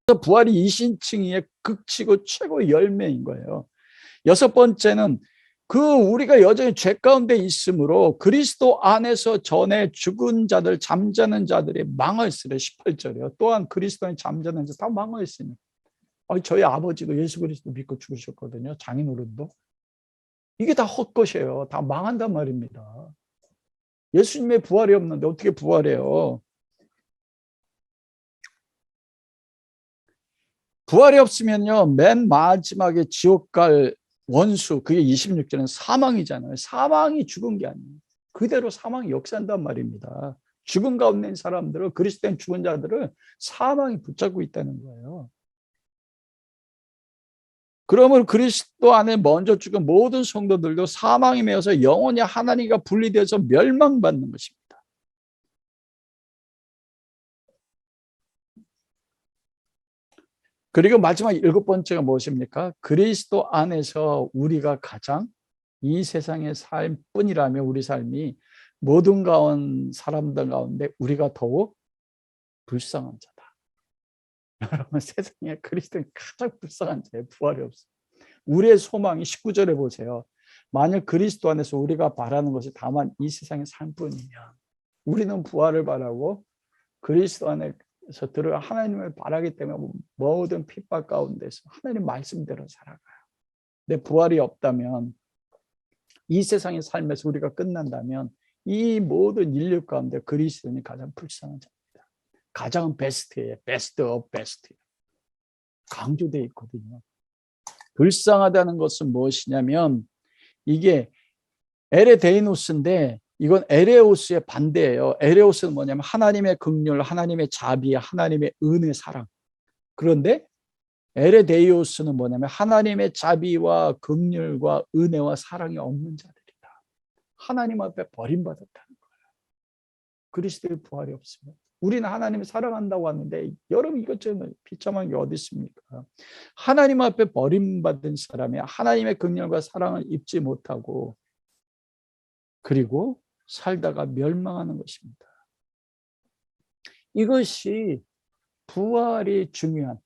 그래서 부활이 이신칭의의 극치고 최고의 열매인 거예요. 여섯 번째는 우리가 여전히 죄 가운데 있으므로 그리스도 안에서 전에 죽은 자들, 잠자는 자들이 망하였으려. 18절이요. 또한 그리스도 안에 잠자는 자 다 망하였으니. 저희 아버지도 예수 그리스도 믿고 죽으셨거든요. 장인어른도. 이게 다 헛것이에요. 다 망한단 말입니다. 예수님의 부활이 없는데 어떻게 부활해요? 부활이 없으면요, 맨 마지막에 지옥 갈 원수, 그게 26절은 사망이잖아요. 사망이 죽은 게 아니에요. 그대로 사망이 역사한단 말입니다. 죽은 가운데 있는 사람들을, 그리스도인 죽은 자들을 사망이 붙잡고 있다는 거예요. 그러면 그리스도 안에 먼저 죽은 모든 성도들도 사망이 매여서 영원히 하나님과 분리되어서 멸망받는 것입니다. 그리고 마지막 일곱 번째가 무엇입니까? 그리스도 안에서 우리가 가장 이 세상의 삶뿐이라면 우리 삶이 모든 사람들 가운데 우리가 더욱 불쌍한 자다. 여러분, 세상에 그리스도인 가장 불쌍한 자예요. 부활이 없어요. 우리의 소망이 19절에 보세요. 만약 그리스도 안에서 우리가 바라는 것이 다만 이 세상의 삶뿐이면 우리는 부활을 바라고 그리스도 안에서 들어 하나님을 바라기 때문에 모든 핍박 가운데서 하나님 말씀대로 살아가요. 근데 부활이 없다면 이 세상의 삶에서 우리가 끝난다면 이 모든 인류 가운데 그리스도인이 가장 불쌍한 자입니다. 가장 베스트예요. 베스트 오브 베스트. 강조되어 있거든요. 불쌍하다는 것은 무엇이냐면 이게 에레데이노스인데 이건 에레오스의 반대예요. 에레오스는 뭐냐면 하나님의 긍휼, 하나님의 자비, 하나님의 은혜, 사랑. 그런데 에레데이오스는 뭐냐면 하나님의 자비와 긍휼과 은혜와 사랑이 없는 자들이다. 하나님 앞에 버림받았다는 거예요. 그리스도의 부활이 없으면. 우리는 하나님을 사랑한다고 하는데 여러분 이것저것 비참한 게 어디 있습니까? 하나님 앞에 버림받은 사람이 하나님의 긍휼과 사랑을 입지 못하고 그리고 살다가 멸망하는 것입니다. 이것이 부활이 중요한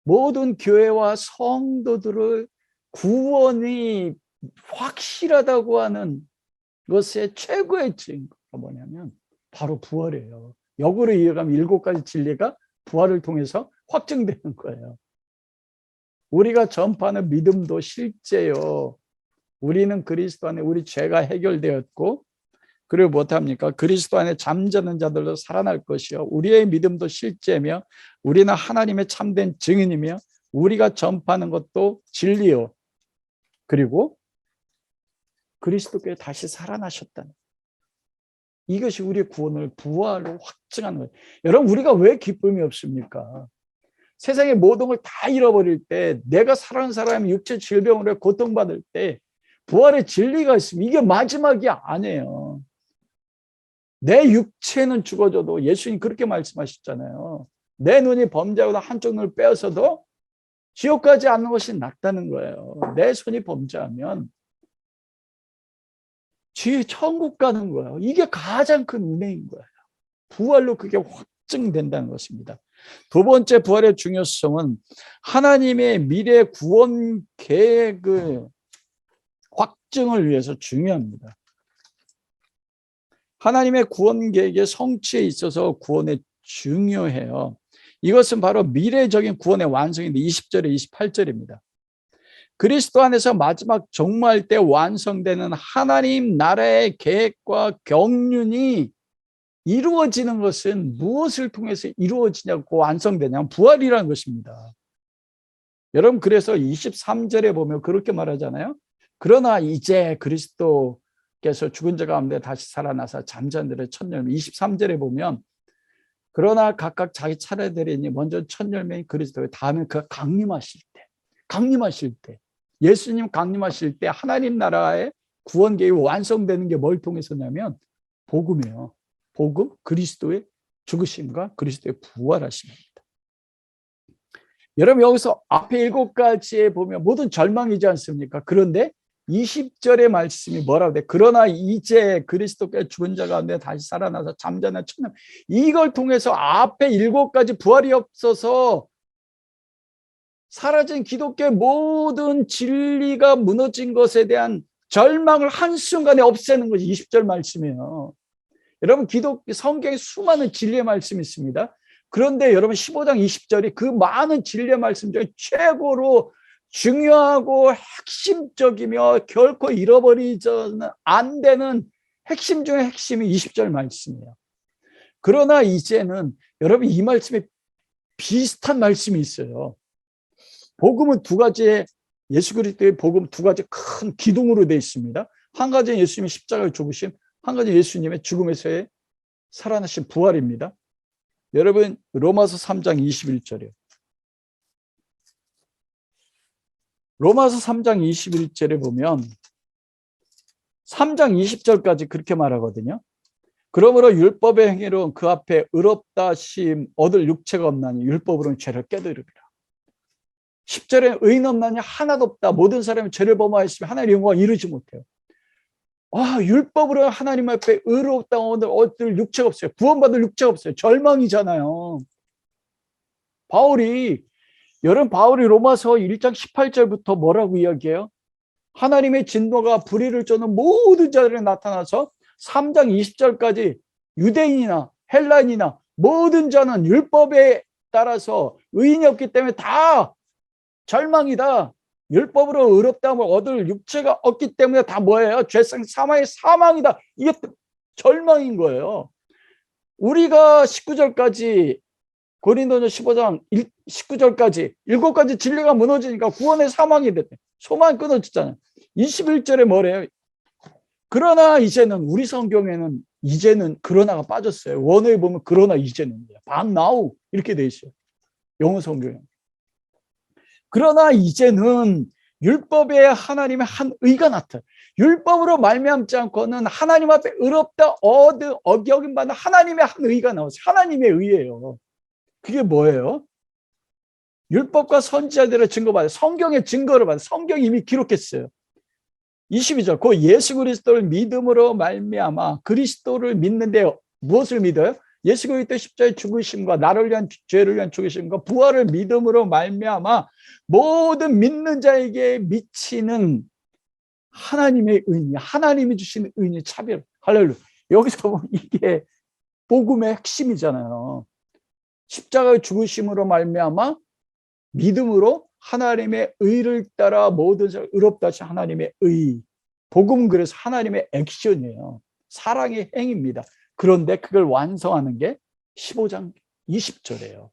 모든 교회와 성도들의 구원이 확실하다고 하는 것의 최고의 증거가 뭐냐면 바로 부활이에요. 역으로 이어가면 7가지 진리가 부활을 통해서 확증되는 거예요. 우리가 전파하는 믿음도 실제요. 우리는 그리스도 안에 우리 죄가 해결되었고 그리고 못합니까? 그리스도 안에 잠자는 자들도 살아날 것이요. 우리의 믿음도 실제며 우리는 하나님의 참된 증인이며 우리가 전파하는 것도 진리요. 그리고 그리스도께 다시 살아나셨다는 이것이 우리의 구원을 부활로 확증하는 거예요. 여러분 우리가 왜 기쁨이 없습니까? 세상의 모든 걸 다 잃어버릴 때 내가 사랑하는 사람이 육체 질병으로 고통받을 때 부활의 진리가 있으면 이게 마지막이 아니에요. 내 육체는 죽어져도 예수님 그렇게 말씀하셨잖아요. 내 눈이 범죄하고 한쪽 눈을 빼앗아도 지옥 가지 않는 것이 낫다는 거예요. 내 손이 범죄하면 천국 가는 거예요. 이게 가장 큰 은혜인 거예요. 부활로 그게 확증된다는 것입니다. 두 번째 부활의 중요성은 하나님의 미래 구원 계획을 확증을 위해서 중요합니다. 하나님의 구원 계획의 성취에 있어서 구원이 중요해요. 이것은 바로 미래적인 구원의 완성인데 20절에 28절입니다. 그리스도 안에서 마지막 종말 때 완성되는 하나님 나라의 계획과 경륜이 이루어지는 것은 무엇을 통해서 이루어지냐고 완성되냐면 부활이라는 것입니다. 여러분 그래서 23절에 보면 그렇게 말하잖아요. 그러나 이제 그리스도께서 죽은 자 가운데 다시 살아나서 잠자는 자들의 첫 열매. 23절에 보면 그러나 각각 자기 차례되리니 먼저 첫 열매인 그리스도의 다음에 그가 강림하실 때 예수님 강림하실 때 하나님 나라의 구원 계획이 완성되는 게 뭘 통해서냐면 복음이에요. 복음, 그리스도의 죽으심과 그리스도의 부활하심입니다. 여러분 여기서 앞에 7가지에 보면 모든 절망이지 않습니까? 그런데 20절의 말씀이 뭐라고 돼? 그러나 이제 그리스도께 죽은 자 가운데 다시 살아나서 잠자는 첫날, 이걸 통해서 앞에 7가지 부활이 없어서 사라진 기독교의 모든 진리가 무너진 것에 대한 절망을 한순간에 없애는 것이 20절 말씀이에요. 여러분 기독교 성경에 수많은 진리의 말씀이 있습니다. 그런데 여러분 15장 20절이 그 많은 진리의 말씀 중에 최고로 중요하고 핵심적이며 결코 잃어버리지는 안 되는 핵심 중에 핵심이 20절 말씀이에요. 그러나 이제는 여러분 이 말씀에 비슷한 말씀이 있어요. 복음은 2가지의 예수 그리스도의 복음 2가지 큰 기둥으로 되어 있습니다. 한 가지는 예수님의 십자가의 죽으심, 한 가지는 예수님의 죽음에서의 살아나신 부활입니다. 여러분 로마서 3장 21절이요. 로마서 3장 21절에 보면 3장 20절까지 그렇게 말하거든요. 그러므로 율법의 행위로 그 앞에 의롭다 심 얻을 육체가 없나니 율법으로는 죄를 깨뜨리리라. 10절에 의인 없나니 하나도 없다. 모든 사람이 죄를 범하였으면 하나님의 영광을 이루지 못해요. 율법으로 하나님 앞에 의롭다 얻을 육체가 없어요. 구원받을 육체가 없어요. 절망이잖아요. 여러분 바울이 로마서 1장 18절부터 뭐라고 이야기해요? 하나님의 진노가 불의를 쫓는 모든 자들에 나타나서 3장 20절까지 유대인이나 헬라인이나 모든 자는 율법에 따라서 의인이 없기 때문에 다 절망이다. 율법으로 의롭다함을 얻을 육체가 없기 때문에 다 뭐예요? 죄성 사망의 사망이다. 이게 절망인 거예요. 우리가 19절까지 고린도전 15장 19절까지 7가지 진리가 무너지니까 구원의 사망이 됐대. 소망이 끊어졌잖아요. 21절에 뭐래요? 그러나 이제는 우리 성경에는 이제는 그러나가 빠졌어요. 원어에 보면 그러나 이제는 but now 이렇게 돼 있어요. 영어 성경에. 그러나 이제는 율법에 하나님의 한 의가 나타나요. 율법으로 말미암지 않고는 하나님 앞에 의롭다 어겨김 받는 하나님의 한 의가 나와서 하나님의 의예요. 그게 뭐예요? 율법과 선지자들의 증거받아요. 성경의 증거를 받아요. 성경이 이미 기록했어요. 22절 그 예수 그리스도를 믿음으로 말미암아 그리스도를 믿는데 무엇을 믿어요? 예수 그리스도 십자가의 죽으심과 나를 위한 죄를 위한 죽으심과 부활을 믿음으로 말미암아 모든 믿는 자에게 미치는 하나님의 은혜, 하나님이 주신 은혜 차별. 할렐루야. 여기서 보면 이게 복음의 핵심이잖아요. 십자가의 죽으심으로 말미암아 믿음으로 하나님의 의를 따라 모든 사람 의롭다 하신 하나님의 의. 복음은 그래서 하나님의 액션이에요. 사랑의 행위입니다. 그런데 그걸 완성하는 게 15장 20절이에요.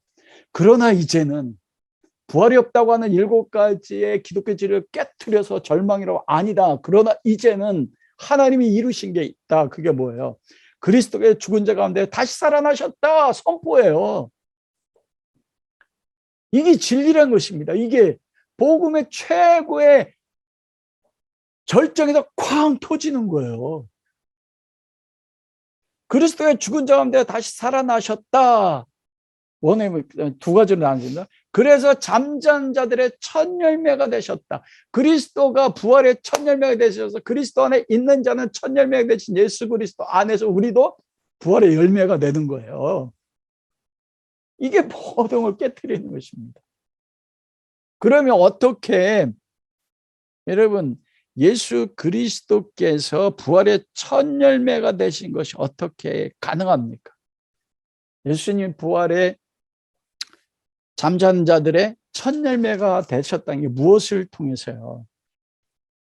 그러나 이제는 부활이 없다고 하는 7가지의 기독교 진리를 깨트려서 절망이라고 아니다. 그러나 이제는 하나님이 이루신 게 있다. 그게 뭐예요? 그리스도의 죽은 자 가운데 다시 살아나셨다. 선포예요. 이게 진리란 것입니다. 이게 복음의 최고의 절정에서 쾅 터지는 거예요. 그리스도의 죽은 자 가운데 다시 살아나셨다. 원에 2가지로 나눠진다. 그래서 잠자는 자들의 첫 열매가 되셨다. 그리스도가 부활의 첫 열매가 되셔서 그리스도 안에 있는 자는 첫 열매가 되신 예수 그리스도 안에서 우리도 부활의 열매가 되는 거예요. 이게 모든 걸 깨트리는 것입니다. 그러면 어떻게 여러분 예수 그리스도께서 부활의 첫 열매가 되신 것이 어떻게 가능합니까? 예수님 부활의 잠자는 자들의 첫 열매가 되셨다는 게 무엇을 통해서요?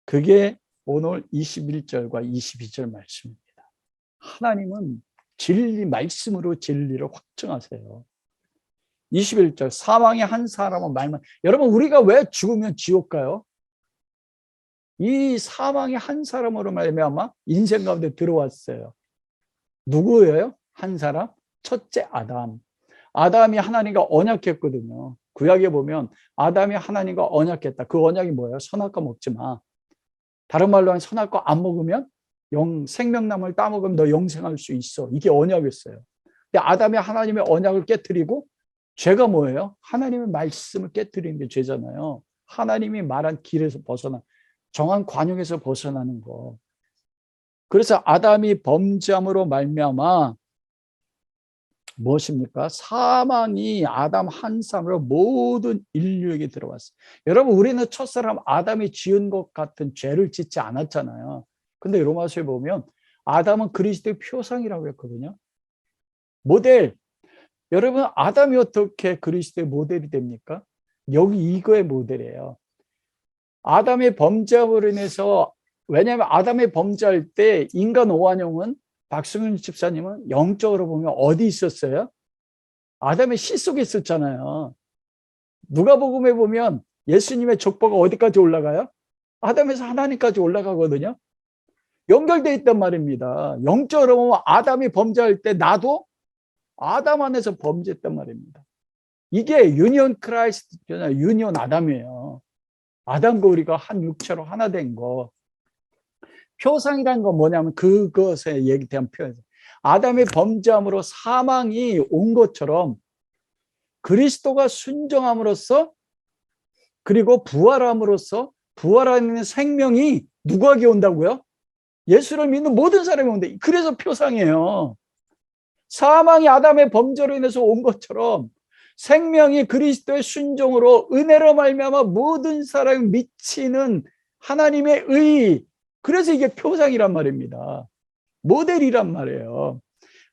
그게 오늘 21절과 22절 말씀입니다. 하나님은 진리 말씀으로 진리를 확증하세요. 21절 사망의 한 사람은 말만. 여러분 우리가 왜 죽으면 지옥 가요? 이 사망의 한 사람으로 말미암아 인생 가운데 들어왔어요. 누구예요? 한 사람? 첫째 아담. 아담이 하나님과 언약했거든요. 구약에 보면 아담이 하나님과 언약했다. 그 언약이 뭐예요? 선악과 먹지 마. 다른 말로 하면 선악과 안 먹으면 생명나무를 따먹으면 너 영생할 수 있어. 이게 언약이었어요. 근데 아담이 하나님의 언약을 깨뜨리고 죄가 뭐예요? 하나님의 말씀을 깨뜨리는 게 죄잖아요. 하나님이 말한 길에서 벗어나 정한 관용에서 벗어나는 거. 그래서 아담이 범죄함으로 말미암아 무엇입니까? 사망이 아담 한 사람으로 모든 인류에게 들어왔어요. 여러분 우리는 첫사람 아담이 지은 것 같은 죄를 짓지 않았잖아요. 근데 로마서에 보면 아담은 그리스도의 표상이라고 했거든요. 모델. 여러분 아담이 어떻게 그리스도의 모델이 됩니까? 여기 이거의 모델이에요. 아담의 범죄함으로 인해서, 왜냐하면 아담의 범죄할 때 인간 오한영은 박승윤 집사님은 영적으로 보면 어디 있었어요? 아담의 씨 속에 있었잖아요. 누가복음에 보면 예수님의 족보가 어디까지 올라가요? 아담에서 하나님까지 올라가거든요. 연결되어 있단 말입니다. 영적으로 보면 아담이 범죄할 때 나도 아담 안에서 범죄했단 말입니다. 이게 유니온 크라이스트, 유니온 아담이에요. 아담과 우리가 한 육체로 하나 된 거. 표상이라는 건 뭐냐면 그것에 얘기 대한 표현이에요. 아담의 범죄함으로 사망이 온 것처럼 그리스도가 순종함으로써 그리고 부활함으로써 부활하는 생명이 누구에게 온다고요? 예수를 믿는 모든 사람이 온다. 그래서 표상이에요. 사망이 아담의 범죄로 인해서 온 것처럼 생명이 그리스도의 순종으로 은혜로 말미암아 모든 사람이 미치는 하나님의 의. 그래서 이게 표상이란 말입니다. 모델이란 말이에요.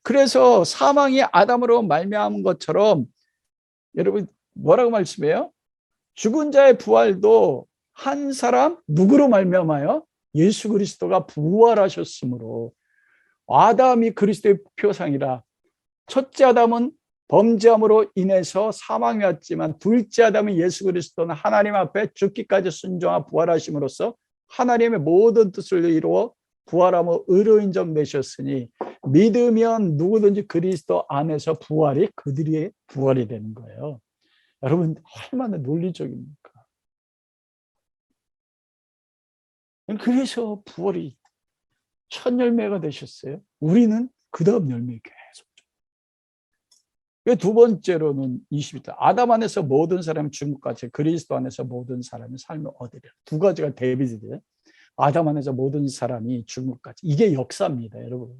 그래서 사망이 아담으로 말미암은 것처럼 여러분 뭐라고 말씀해요? 죽은 자의 부활도 한 사람 누구로 말미암아요? 예수 그리스도가 부활하셨으므로. 아담이 그리스도의 표상이라. 첫째 아담은 범죄함으로 인해서 사망이 왔지만 둘째 아담은 예수 그리스도는 하나님 앞에 죽기까지 순종하고 부활하심으로써 하나님의 모든 뜻을 이루어 부활함으로 의로 인정되셨으니 믿으면 누구든지 그리스도 안에서 부활이 그들의 부활이 되는 거예요. 여러분 얼마나 논리적입니까? 그래서 부활이 첫 열매가 되셨어요. 우리는 그 다음 열매 계속. 두 번째로는 22절 아담 안에서 모든 사람이 죽음까지 그리스도 안에서 모든 사람이 삶을 얻으리라. 두 가지가 대비돼요. 아담 안에서 모든 사람이 죽음까지. 이게 역사입니다, 여러분.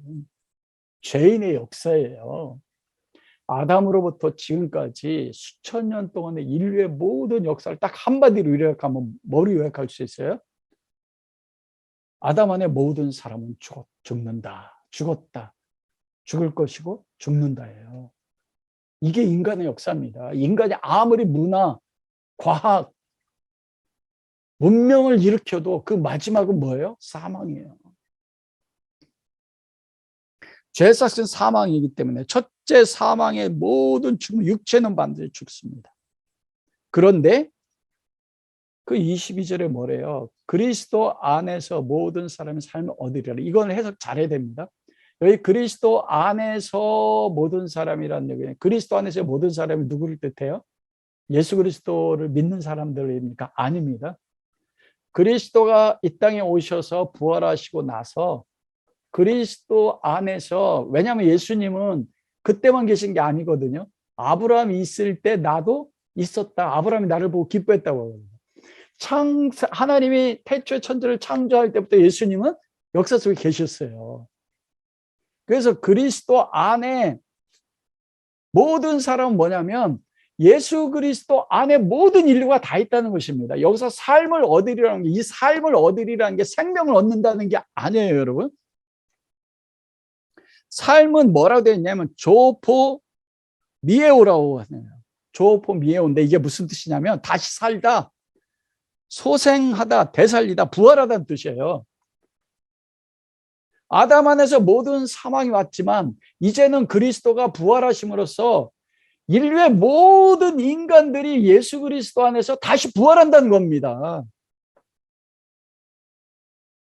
죄인의 역사예요. 아담으로부터 지금까지 수천 년 동안의 인류의 모든 역사를 딱 한마디로 요약하면 뭐로 요약할 수 있어요? 아담 안에 모든 사람은 죽는다, 죽었다, 죽을 것이고 죽는다예요. 이게 인간의 역사입니다. 인간이 아무리 문화, 과학, 문명을 일으켜도 그 마지막은 뭐예요? 사망이에요. 죄삭은 사망이기 때문에 첫째 사망의 모든 죽음, 육체는 반드시 죽습니다. 그런데 그 22절에 뭐래요? 그리스도 안에서 모든 사람의 삶을 얻으리라. 이건 해석 잘해야 됩니다. 여기 그리스도 안에서 모든 사람이라는 얘기는 그리스도 안에서 모든 사람이 누구를 뜻해요? 예수 그리스도를 믿는 사람들입니까? 아닙니다. 그리스도가 이 땅에 오셔서 부활하시고 나서 그리스도 안에서, 왜냐하면 예수님은 그때만 계신 게 아니거든요. 아브라함이 있을 때 나도 있었다. 아브라함이 나를 보고 기뻐했다고 하거든요. 하나님이 태초에 천지를 창조할 때부터 예수님은 역사 속에 계셨어요. 그래서 그리스도 안에 모든 사람은 뭐냐면 예수 그리스도 안에 모든 인류가 다 있다는 것입니다. 여기서 삶을 얻으리라는 게, 이 삶을 얻으리라는 게 생명을 얻는다는 게 아니에요, 여러분. 삶은 뭐라고 되어 있냐면 조포 미에오라고 하네요. 조포 미에오인데 이게 무슨 뜻이냐면 다시 살다, 소생하다, 되살리다, 부활하다는 뜻이에요. 아담 안에서 모든 사망이 왔지만 이제는 그리스도가 부활하심으로써 인류의 모든 인간들이 예수 그리스도 안에서 다시 부활한다는 겁니다.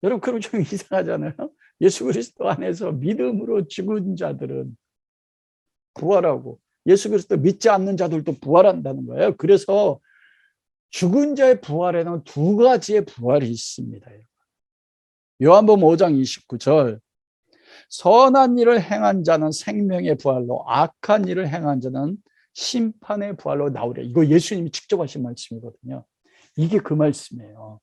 여러분, 그럼 좀 이상하잖아요. 예수 그리스도 안에서 믿음으로 죽은 자들은 부활하고 예수 그리스도 믿지 않는 자들도 부활한다는 거예요. 그래서 죽은 자의 부활에는 두 가지의 부활이 있습니다. 요한복음 5장 29절, 선한 일을 행한 자는 생명의 부활로, 악한 일을 행한 자는 심판의 부활로 나오래. 이거 예수님이 직접 하신 말씀이거든요. 이게 그 말씀이에요.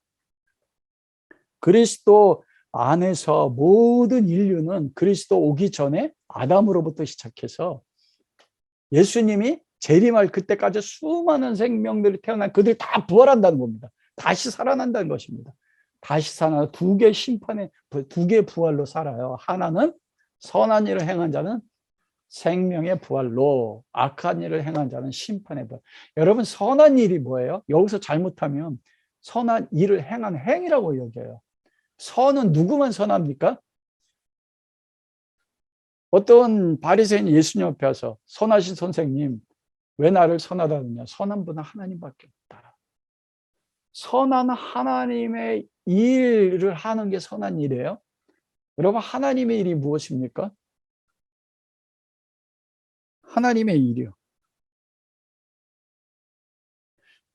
그리스도 안에서 모든 인류는 그리스도 오기 전에 아담으로부터 시작해서 예수님이 재림할 그때까지 수많은 생명들이 태어난 그들이 다 부활한다는 겁니다. 다시 살아난다는 것입니다. 다시 살아 두 개 심판의 두 개 부활로 살아요. 하나는 선한 일을 행한 자는 생명의 부활로, 악한 일을 행한 자는 심판의 부활. 여러분, 선한 일이 뭐예요? 여기서 잘못하면 선한 일을 행한 행위라고 여겨요. 선은 누구만 선합니까? 어떤 바리새인이 예수님 앞에 와서, 선하신 선생님, 왜 나를 선하다느냐? 선한 분은 하나님밖에 없다. 선한 하나님의 일을 하는 게 선한 일이에요. 여러분, 하나님의 일이 무엇입니까? 하나님의 일이요.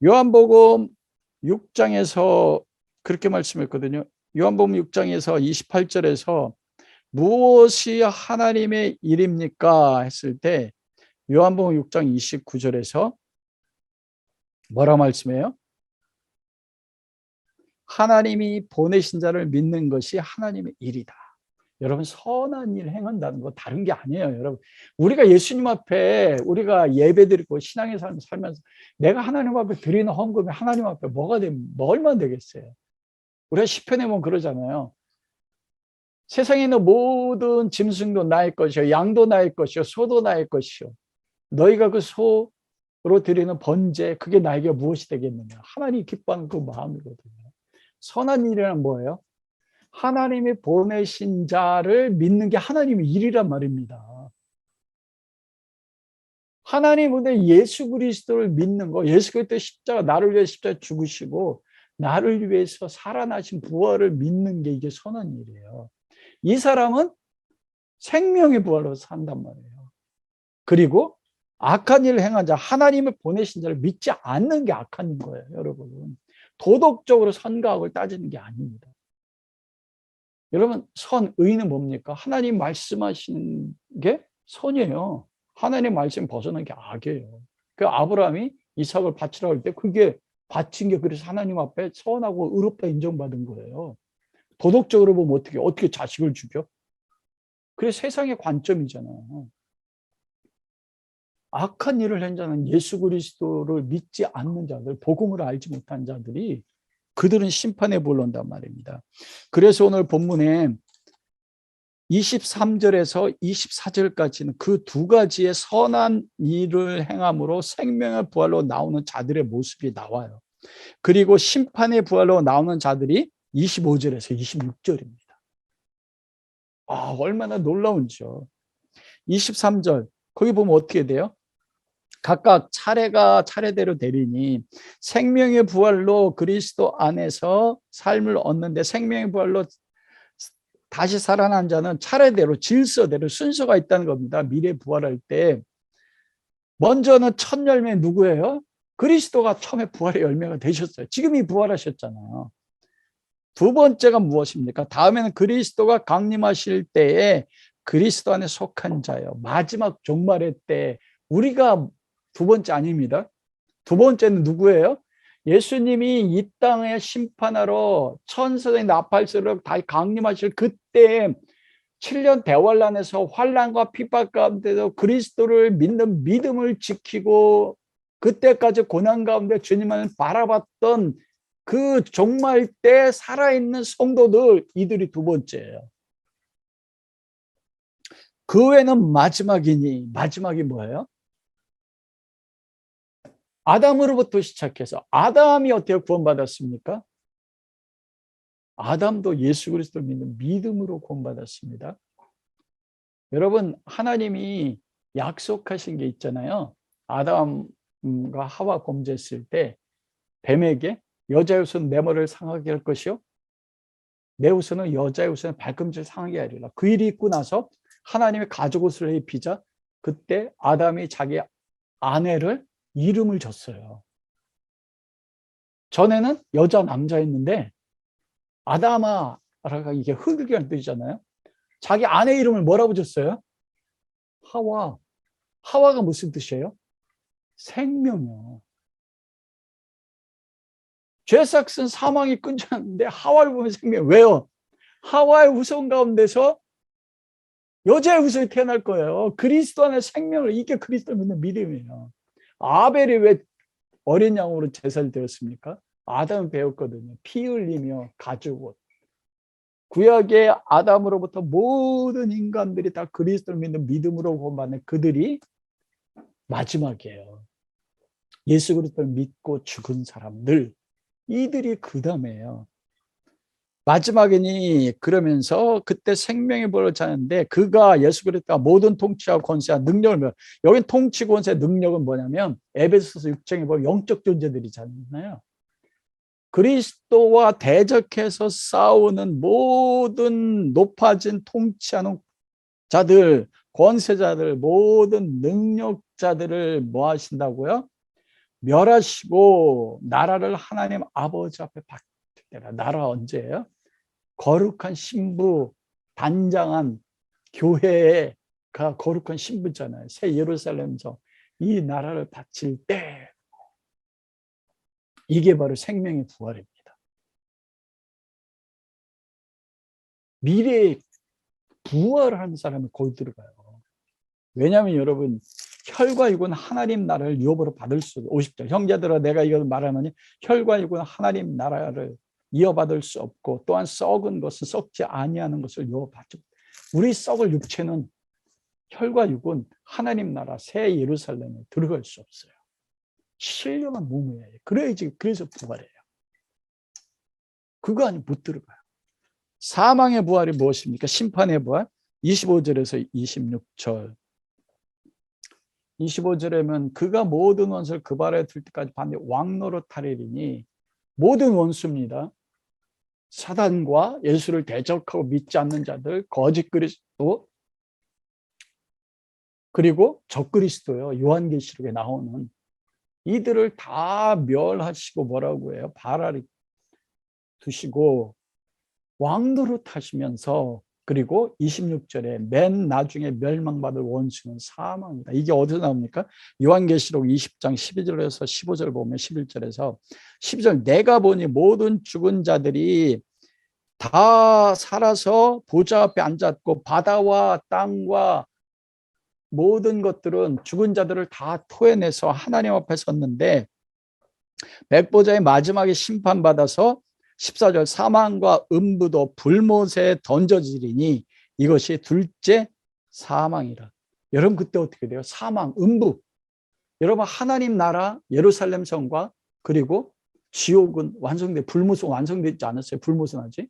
요한복음 6장에서 그렇게 말씀했거든요. 요한복음 6장에서 28절에서 무엇이 하나님의 일입니까? 했을 때 요한복음 6장 29절에서 뭐라 말씀해요? 하나님이 보내신 자를 믿는 것이 하나님의 일이다. 여러분, 선한 일 행한다는 거 다른 게 아니에요. 여러분, 우리가 예수님 앞에 우리가 예배드리고 신앙의 삶을 살면서 내가 하나님 앞에 드리는 헌금이 하나님 앞에 뭐가 되면 뭐 얼마나 되겠어요? 우리가 시편에 보면 그러잖아요. 세상에 있는 모든 짐승도 나의 것이요, 양도 나의 것이요, 소도 나의 것이요, 너희가 그 소로 드리는 번제, 그게 나에게 무엇이 되겠느냐? 하나님이 기뻐하는 그 마음이거든요. 선한 일이란 뭐예요? 하나님이 보내신 자를 믿는 게 하나님의 일이란 말입니다. 하나님은 예수 그리스도를 믿는 거, 예수 그리스도 십자가, 나를 위해 십자가 죽으시고 나를 위해서 살아나신 부활을 믿는 게 이게 선한 일이에요. 이 사람은 생명의 부활로 산단 말이에요. 그리고 악한 일을 행한 자, 하나님을 보내신 자를 믿지 않는 게 악한 거예요, 여러분. 도덕적으로 선과 악을 따지는 게 아닙니다. 여러분, 선의는 뭡니까? 하나님 말씀하시는 게 선이에요. 하나님 말씀 벗어난 게 악이에요. 그 아브라함이 이삭을 바치라고 할 때 그게 바친 게 그래서 하나님 앞에 선하고 의롭다 인정받은 거예요. 도덕적으로 보면 어떻게 자식을 죽여? 그게 세상의 관점이잖아요. 악한 일을 한 자는 예수 그리스도를 믿지 않는 자들, 복음을 알지 못한 자들이 그들은 심판에 불런단 말입니다. 그래서 오늘 본문에 23절에서 24절까지는 그 두 가지의 선한 일을 행함으로 생명의 부활로 나오는 자들의 모습이 나와요. 그리고 심판의 부활로 나오는 자들이 25절에서 26절입니다. 얼마나 놀라운지요. 23절 거기 보면 어떻게 돼요? 각각 차례가 차례대로 되리니 생명의 부활로 그리스도 안에서 삶을 얻는데, 생명의 부활로 다시 살아난 자는 차례대로 질서대로 순서가 있다는 겁니다. 미래 부활할 때 먼저는 첫 열매 누구예요? 그리스도가 처음에 부활의 열매가 되셨어요. 지금이 부활하셨잖아요. 두 번째가 무엇입니까? 다음에는 그리스도가 강림하실 때에 그리스도 안에 속한 자요, 마지막 종말의 때 우리가 두 번째 아닙니다. 두 번째는 누구예요? 예수님이 이 땅에 심판하러 천사의 나팔소리로 다 강림하실 그때 7년 대환란에서 환란과 핍박 가운데도 그리스도를 믿는 믿음을 지키고 그때까지 고난 가운데 주님을 바라봤던 그 종말 때 살아있는 성도들, 이들이 두 번째예요. 그 외에는 마지막이니, 마지막이 뭐예요? 아담으로부터 시작해서, 아담이 어떻게 구원받았습니까? 아담도 예수 그리스도를 믿는 믿음으로 구원받았습니다. 여러분, 하나님이 약속하신 게 있잖아요. 아담과 하와 범죄했을 때 뱀에게 여자의 후손 내 머리를 상하게 할 것이요 내 후손은 여자의 후손의 발꿈치를 상하게 하리라. 그 일이 있고 나서 하나님이 가죽옷을 입히자 그때 아담이 자기 아내를 이름을 줬어요. 전에는 여자 남자였는데 아담아라가 이게 흙이라는 뜻이잖아요. 자기 아내 이름을 뭐라고 줬어요? 하와. 하와가 무슨 뜻이에요? 생명이요. 죄삭은 사망이 끊겼는데 하와를 보면 생명. 왜요? 하와의 후손 가운데서 여자의 후손이 태어날 거예요. 그리스도 안에 생명을, 이게 그리스도를 믿는 믿음이에요. 아벨이 왜 어린 양으로 제사를 드렸습니까? 아담은 배웠거든요. 피 흘리며 가죽옷. 구약의 아담으로부터 모든 인간들이 다 그리스도를 믿는 믿음으로 구원받는 그들이 마지막이에요. 예수 그리스도를 믿고 죽은 사람들, 이들이 그 다음에요. 마지막이니 그러면서 그때 생명의 벌을 자는데 그가 예수 그리스도가 모든 통치와 권세와 능력을 여기 통치 권세 능력은 뭐냐면 에베소서 6장에 보면 영적 존재들이잖아요. 그리스도와 대적해서 싸우는 모든 높아진 통치하는 자들, 권세자들, 모든 능력자들을 뭐 하신다고요? 멸하시고 나라를 하나님 아버지 앞에 받으라. 나라 언제예요? 거룩한 신부, 단장한 교회가 거룩한 신부잖아요. 새 예루살렘에서 이 나라를 바칠 때 이게 바로 생명의 부활입니다. 미래에 부활하는 사람이 거기 들어가요. 왜냐하면 여러분 혈과 육은 하나님 나라를 유업으로 받을 수 50절 형제들아 내가 이걸 말하노니 혈과 육은 하나님 나라를 이어받을 수 없고 또한 썩은 것은 썩지 아니하는 것을 유업받죠. 우리 썩을 육체는 혈과 육은 하나님 나라 새 예루살렘에 들어갈 수 없어요. 신령한 몸이에요. 그래서 부활해요. 그거 아니면 못 들어가요. 사망의 부활이 무엇입니까? 심판의 부활 25절에서 26절 25절에면 그가 모든 원수를 그 발에 들 때까지 반드시 왕노릇 하리니 모든 원수입니다. 사단과 예수를 대적하고 믿지 않는 자들, 거짓 그리스도, 그리고 적그리스도요. 요한계시록에 나오는 이들을 다 멸하시고 뭐라고 해요? 발아리 두시고 왕노릇 하시면서 그리고 26절에 맨 나중에 멸망받을 원수는 사망이다. 이게 어디서 나옵니까? 요한계시록 20장 12절에서 15절 보면 11절에서 12절 내가 보니 모든 죽은 자들이 다 살아서 보좌 앞에 앉았고 바다와 땅과 모든 것들은 죽은 자들을 다 토해내서 하나님 앞에 섰는데 백보자의 마지막에 심판받아서 14절 사망과 음부도 불못에 던져지리니 이것이 둘째 사망이라. 여러분 그때 어떻게 돼요? 사망, 음부. 여러분 하나님 나라 예루살렘 성과 그리고 지옥은 불못은 완성되지 않았어요. 불못은 아직.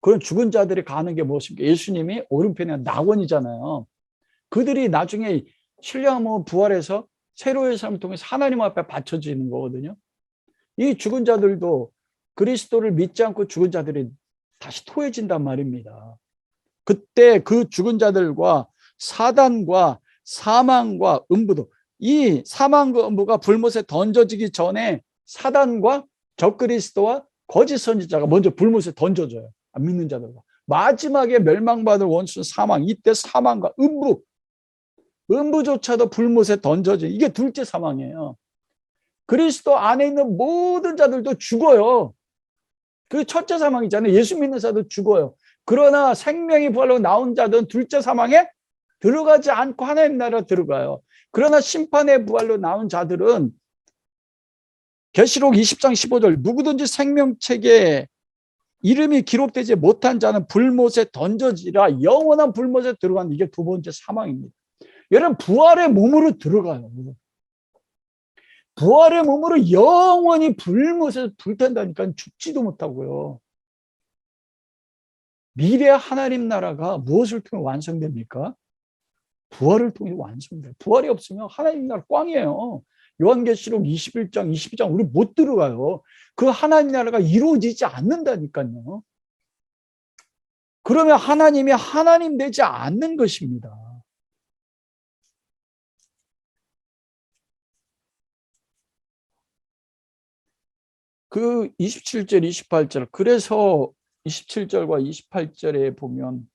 그런 죽은 자들이 가는 게 무엇입니까? 예수님이 오른편에 낙원이잖아요. 그들이 나중에 신령한 부활해서 새로운 삶을 통해서 하나님 앞에 바쳐지는 거거든요. 이 죽은 자들도 그리스도를 믿지 않고 죽은 자들이 다시 토해진단 말입니다. 그때 그 죽은 자들과 사단과 사망과 음부도 이 사망과 음부가 불못에 던져지기 전에 사단과 적그리스도와 거짓 선지자가 먼저 불못에 던져져요. 안 믿는 자들과. 마지막에 멸망받을 원수는 사망. 이때 사망과 음부조차도 불못에 던져져. 이게 둘째 사망이에요. 그리스도 안에 있는 모든 자들도 죽어요. 그 첫째 사망이잖아요. 예수 믿는 자도 죽어요. 그러나 생명이 부활로 나온 자들은 둘째 사망에 들어가지 않고 하나님 나라에 들어가요. 그러나 심판의 부활로 나온 자들은 계시록 20장 15절 누구든지 생명책에 이름이 기록되지 못한 자는 불못에 던져지라. 영원한 불못에 들어가는 이게 두 번째 사망입니다. 여러분 부활의 몸으로 들어가요. 부활의 몸으로 영원히 불못에서 불탄다니까 죽지도 못하고요. 미래 하나님 나라가 무엇을 통해 완성됩니까? 부활을 통해 완성돼요. 부활이 없으면 하나님 나라 꽝이에요. 요한계시록 21장, 22장 우리 못 들어가요. 그 하나님 나라가 이루어지지 않는다니까요. 그러면 하나님이 하나님 되지 않는 것입니다. 그 27절, 28절, 그래서 27절과 28절에 보면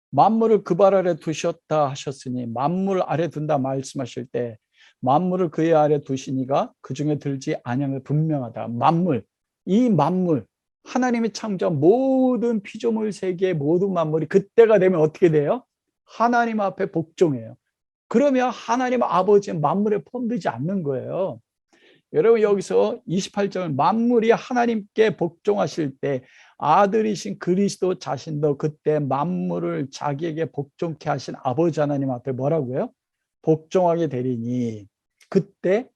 만물을 그 발 아래 두셨다 하셨으니, 만물 아래 둔다 말씀하실 때 만물을 그의 아래 두시니가 그 중에 들지 아니하는 분명하다. 만물, 이 만물, 하나님이 창조한 모든 피조물 세계의 모든 만물이 그때가 되면 어떻게 돼요? 하나님 앞에 복종해요. 그러면 하나님 아버지는 만물에 포함되지 않는 거예요. 여러분, 여기서 28절, 만물이 하나님께 복종하실 때 아들이신 그리스도 자신도 그때 만물을 자기에게 복종케 하신 아버지 하나님 앞에 뭐라고요? 복종하게 되리니, 그때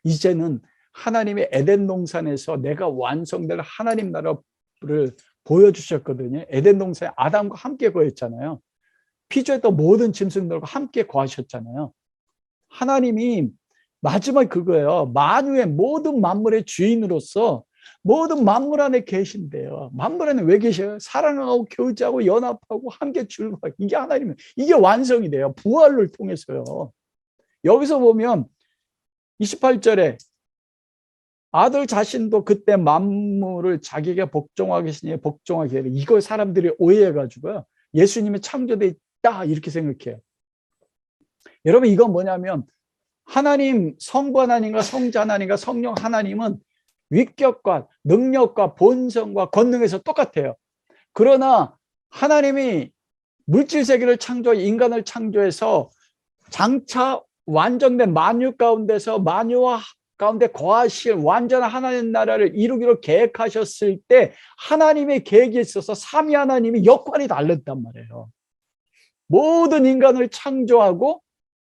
이제는 하나님의 에덴 동산에서 내가 완성될 하나님 나라를 보여주셨거든요. 에덴 동산에 아담과 함께 거했잖아요. 피조했던 모든 짐승들과 함께 거하셨잖아요. 하나님이 마지막 그거예요. 만유의 모든 만물의 주인으로서 모든 만물 안에 계신대요. 만물 안에 왜 계셔요? 사랑하고 교제하고 연합하고 함께 즐거워하고, 이게 하나님은, 이게 완성이 돼요. 부활을 통해서요. 여기서 보면 28절에 아들 자신도 그때 만물을 자기가 복종하겠으니 복종하게 해요. 이걸 사람들이 오해해가지고요, 예수님이 창조돼 있다 이렇게 생각해요. 여러분, 이건 뭐냐면 하나님, 성부 하나님과 성자 하나님과 성령 하나님은 위격과 능력과 본성과 권능에서 똑같아요. 그러나 하나님이 물질 세계를 창조, 인간을 창조해서 장차 완전된 만유 가운데서 만유와 가운데 거하실 완전한 하나님 나라를 이루기로 계획하셨을 때 하나님의 계획에 있어서 삼위 하나님이 역할이 다르단 말이에요. 모든 인간을 창조하고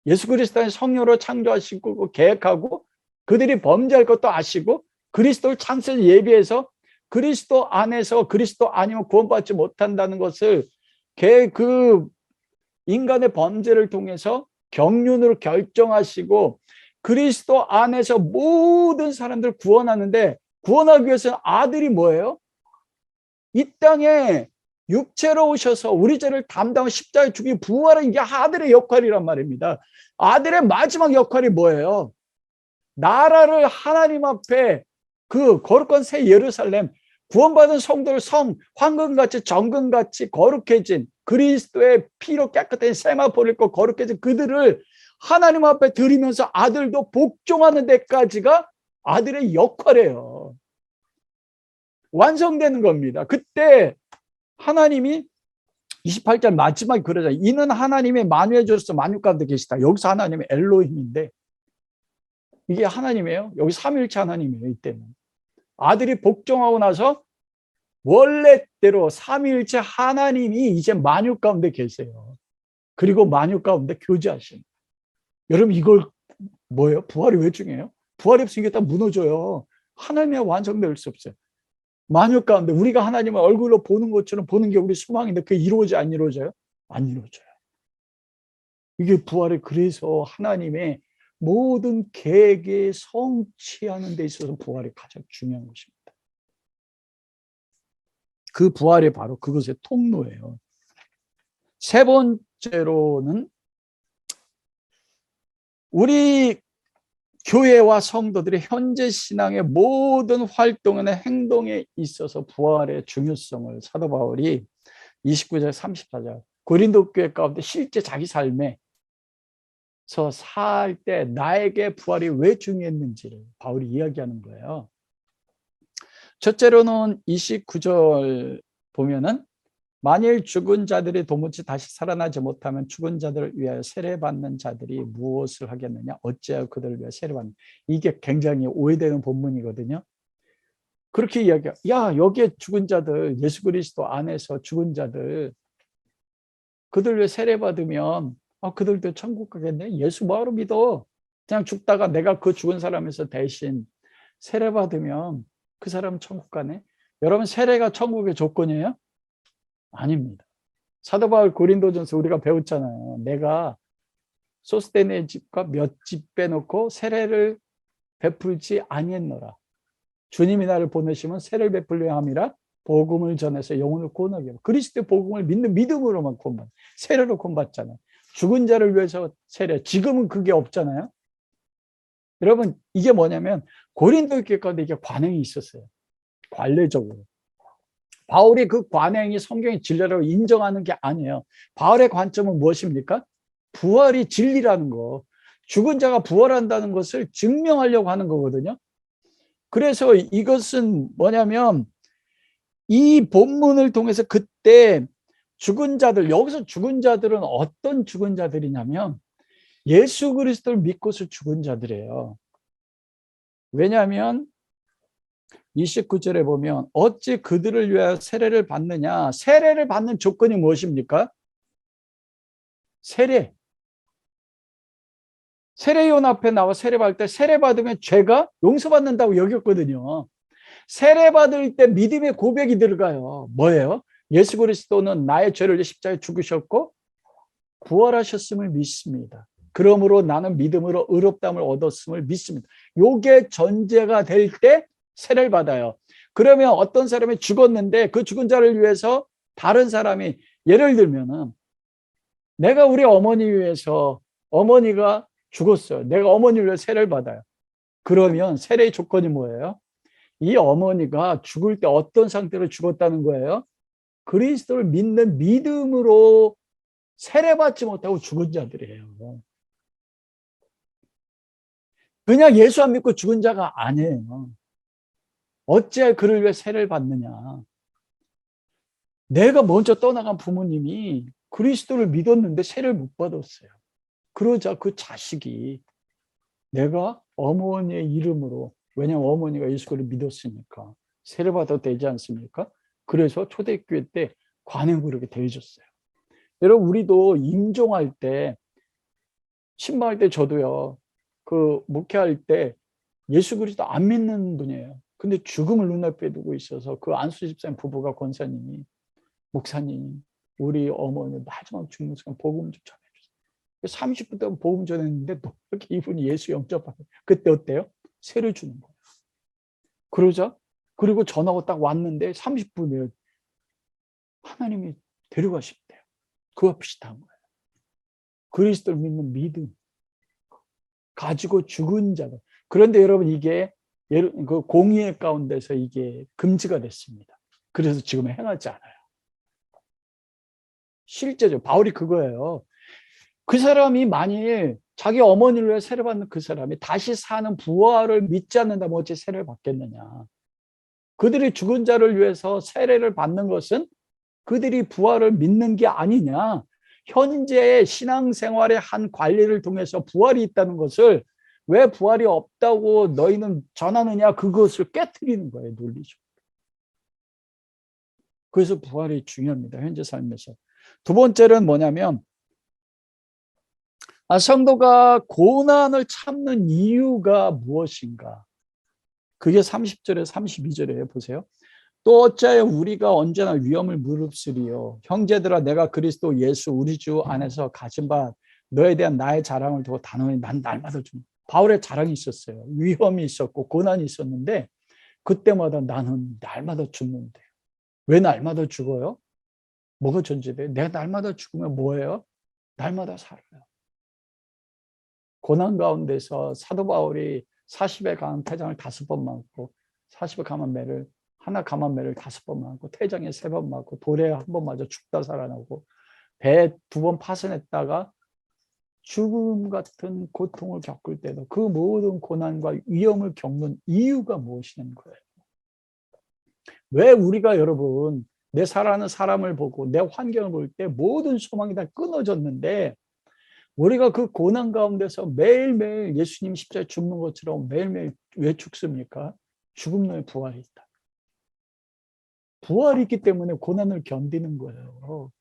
예수 그리스도의 성령으로 창조하시고 계획하고, 그들이 범죄할 것도 아시고, 그리스도를 창세를 예비해서 그리스도 안에서 그리스도 아니면 구원받지 못한다는 것을 그 인간의 범죄를 통해서 경륜으로 결정하시고, 그리스도 안에서 모든 사람들 구원하는데, 구원하기 위해서는 아들이 뭐예요? 이 땅에 육체로 오셔서 우리 죄를 담당하고 십자가에 죽이 부활한 게 아들의 역할이란 말입니다. 아들의 마지막 역할이 뭐예요? 나라를 하나님 앞에, 그 거룩한 새 예루살렘, 구원받은 성도를 황금같이 정금같이 거룩해진, 그리스도의 피로 깨끗한 세마포를 입고 거룩해진 그들을 하나님 앞에 드리면서 아들도 복종하는 데까지가 아들의 역할이에요. 완성되는 겁니다. 그때 하나님이 28절 마지막에 그러잖아요. 이는 하나님의 만유의 주로서 만유 가운데 계시다. 여기서 하나님의 엘로힘인데, 이게 하나님이에요. 여기 삼위일체 하나님이에요. 이때는 아들이 복종하고 나서 원래대로 삼위일체 하나님이 이제 만유 가운데 계세요. 그리고 만유 가운데 교제하십니다. 여러분, 이걸 뭐예요? 부활이 왜 중요해요? 부활이 없으니까 다 무너져요. 하나님의 완성될 수 없어요. 만유 가운데 우리가 하나님을 얼굴로 보는 것처럼 보는 게 우리 소망인데, 그게 이루어져 안 이루어져요? 안 이루어져요. 이게 부활이, 그래서 하나님의 모든 계획에 성취하는 데 있어서 부활이 가장 중요한 것입니다. 그 부활이 바로 그것의 통로예요. 세 번째로는 우리 교회와 성도들의 현재 신앙의 모든 활동이나 행동에 있어서 부활의 중요성을 사도 바울이 29절 34절 고린도 교회 가운데 실제 자기 삶에서 살 때 나에게 부활이 왜 중요했는지를 바울이 이야기하는 거예요. 첫째로는 29절 보면은 만일 죽은 자들이 도무지 다시 살아나지 못하면 죽은 자들을 위하여 세례받는 자들이 무엇을 하겠느냐? 어찌하여 그들을 위하여 세례받느냐? 이게 굉장히 오해되는 본문이거든요. 그렇게 이야기해요. 야, 여기에 죽은 자들, 예수 그리스도 안에서 죽은 자들, 그들 왜 세례받으면 그들도 천국 가겠네? 예수 뭐하러 믿어? 그냥 죽다가 내가 그 죽은 사람에서 대신 세례받으면 그 사람은 천국 가네? 여러분, 세례가 천국의 조건이에요? 아닙니다. 사도 바울 고린도전서 우리가 배웠잖아요. 내가 소스테네 집과 몇 집 빼놓고 세례를 베풀지 아니했노라. 주님이 나를 보내시면 세례를 베풀려 함이라 복음을 전해서 영혼을 구원하게 하고 그리스도의 복음을 믿는 믿음으로만 구원받아. 세례로 구원받잖아요. 죽은 자를 위해서 세례. 지금은 그게 없잖아요. 여러분 이게 뭐냐면 고린도 교회 가운데 이게 관행이 있었어요. 관례적으로. 바울이 그 관행이 성경의 진리라고 인정하는 게 아니에요. 바울의 관점은 무엇입니까? 부활이 진리라는 거. 죽은 자가 부활한다는 것을 증명하려고 하는 거거든요. 그래서 이것은 뭐냐면 이 본문을 통해서 그때 죽은 자들, 여기서 죽은 자들은 어떤 죽은 자들이냐면 예수 그리스도를 믿고서 죽은 자들이에요. 왜냐하면 29절에 보면 어찌 그들을 위하여 세례를 받느냐. 세례를 받는 조건이 무엇입니까? 세례. 세례요원 앞에 나와 세례받을 때 세례받으면 죄가 용서받는다고 여겼거든요. 세례받을 때 믿음의 고백이 들어가요. 뭐예요? 예수 그리스도는 나의 죄를 십자가에 죽으셨고 부활하셨음을 믿습니다. 그러므로 나는 믿음으로 의롭다함을 얻었음을 믿습니다. 요게 전제가 될 때 세례를 받아요. 그러면 어떤 사람이 죽었는데 그 죽은 자를 위해서 다른 사람이 예를 들면은 내가 우리 어머니 위해서 어머니가 죽었어요. 내가 어머니를 위해 세례를 받아요. 그러면 세례의 조건이 뭐예요? 이 어머니가 죽을 때 어떤 상태로 죽었다는 거예요? 그리스도를 믿는 믿음으로 세례받지 못하고 죽은 자들이에요. 그냥 예수 안 믿고 죽은 자가 아니에요. 어찌할 그를 위해 세례를 받느냐. 내가 먼저 떠나간 부모님이 그리스도를 믿었는데 세례를 못 받았어요. 그러자 그 자식이 내가 어머니의 이름으로, 왜냐하면 어머니가 예수를 믿었으니까 세례 받아도 되지 않습니까? 그래서 초대교회 때 관행 그렇게 대해줬어요. 여러분 우리도 임종할 때 신방할 때 저도요. 그 목회할 때 예수 그리스도 안 믿는 분이에요. 근데 죽음을 눈앞에 두고 있어서 그 안수 집사님 부부가 권사님이 목사님 우리 어머니 마지막 죽는 순간 복음 좀 전해주세요. 30분 동안 복음 전했는데 또 이렇게 이분이 예수 영접하고 그때 어때요? 세를 주는 거예요. 그러자 그리고 전화가 딱 왔는데 30분에 하나님이 데려가신대요. 그와 비슷한 거예요. 그리스도를 믿는 믿음 가지고 죽은 자들. 그런데 여러분 이게 그 공의의 가운데서 이게 금지가 됐습니다. 그래서 지금 행하지 않아요. 실제죠. 바울이 그거예요. 그 사람이 만일 자기 어머니를 위해 세례받는 그 사람이 다시 사는 부활을 믿지 않는다면 어찌 세례를 받겠느냐. 그들이 죽은 자를 위해서 세례를 받는 것은 그들이 부활을 믿는 게 아니냐. 현재의 신앙생활의 한 관리를 통해서 부활이 있다는 것을 왜 부활이 없다고 너희는 전하느냐. 그것을 깨트리는 거예요. 논리죠. 그래서 부활이 중요합니다. 현재 삶에서. 두 번째는 뭐냐면 성도가 고난을 참는 이유가 무엇인가? 그게 30절에 32절에 보세요. 또 어찌하여 우리가 언제나 위험을 무릅쓰리요. 형제들아 내가 그리스도 예수 우리 주 안에서 가진 바 너에 대한 나의 자랑을 두고 단호히 난 날마다 좀 바울의 자랑이 있었어요. 위험이 있었고 고난이 있었는데 그때마다 나는 날마다 죽는데 왜 날마다 죽어요? 뭐가 전제돼요? 내가 날마다 죽으면 뭐예요? 날마다 살아요. 고난 가운데서 사도 바울이 40에 강한 태장을 5번 맞고 40에 강한 매를 하나 감한 매를 5번 맞고 태장에 3번 맞고 돌에 1번 맞아 죽다 살아나고 배 2번 파손했다가 죽음 같은 고통을 겪을 때도 그 모든 고난과 위험을 겪는 이유가 무엇이냐는 거예요. 왜 우리가 여러분 내 살아가는 사람을 보고 내 환경을 볼 때 모든 소망이 다 끊어졌는데 우리가 그 고난 가운데서 매일매일 예수님 십자가에 죽는 것처럼 매일매일 왜 죽습니까? 죽음 후에 부활이 있다. 부활이 있기 때문에 고난을 견디는 거예요.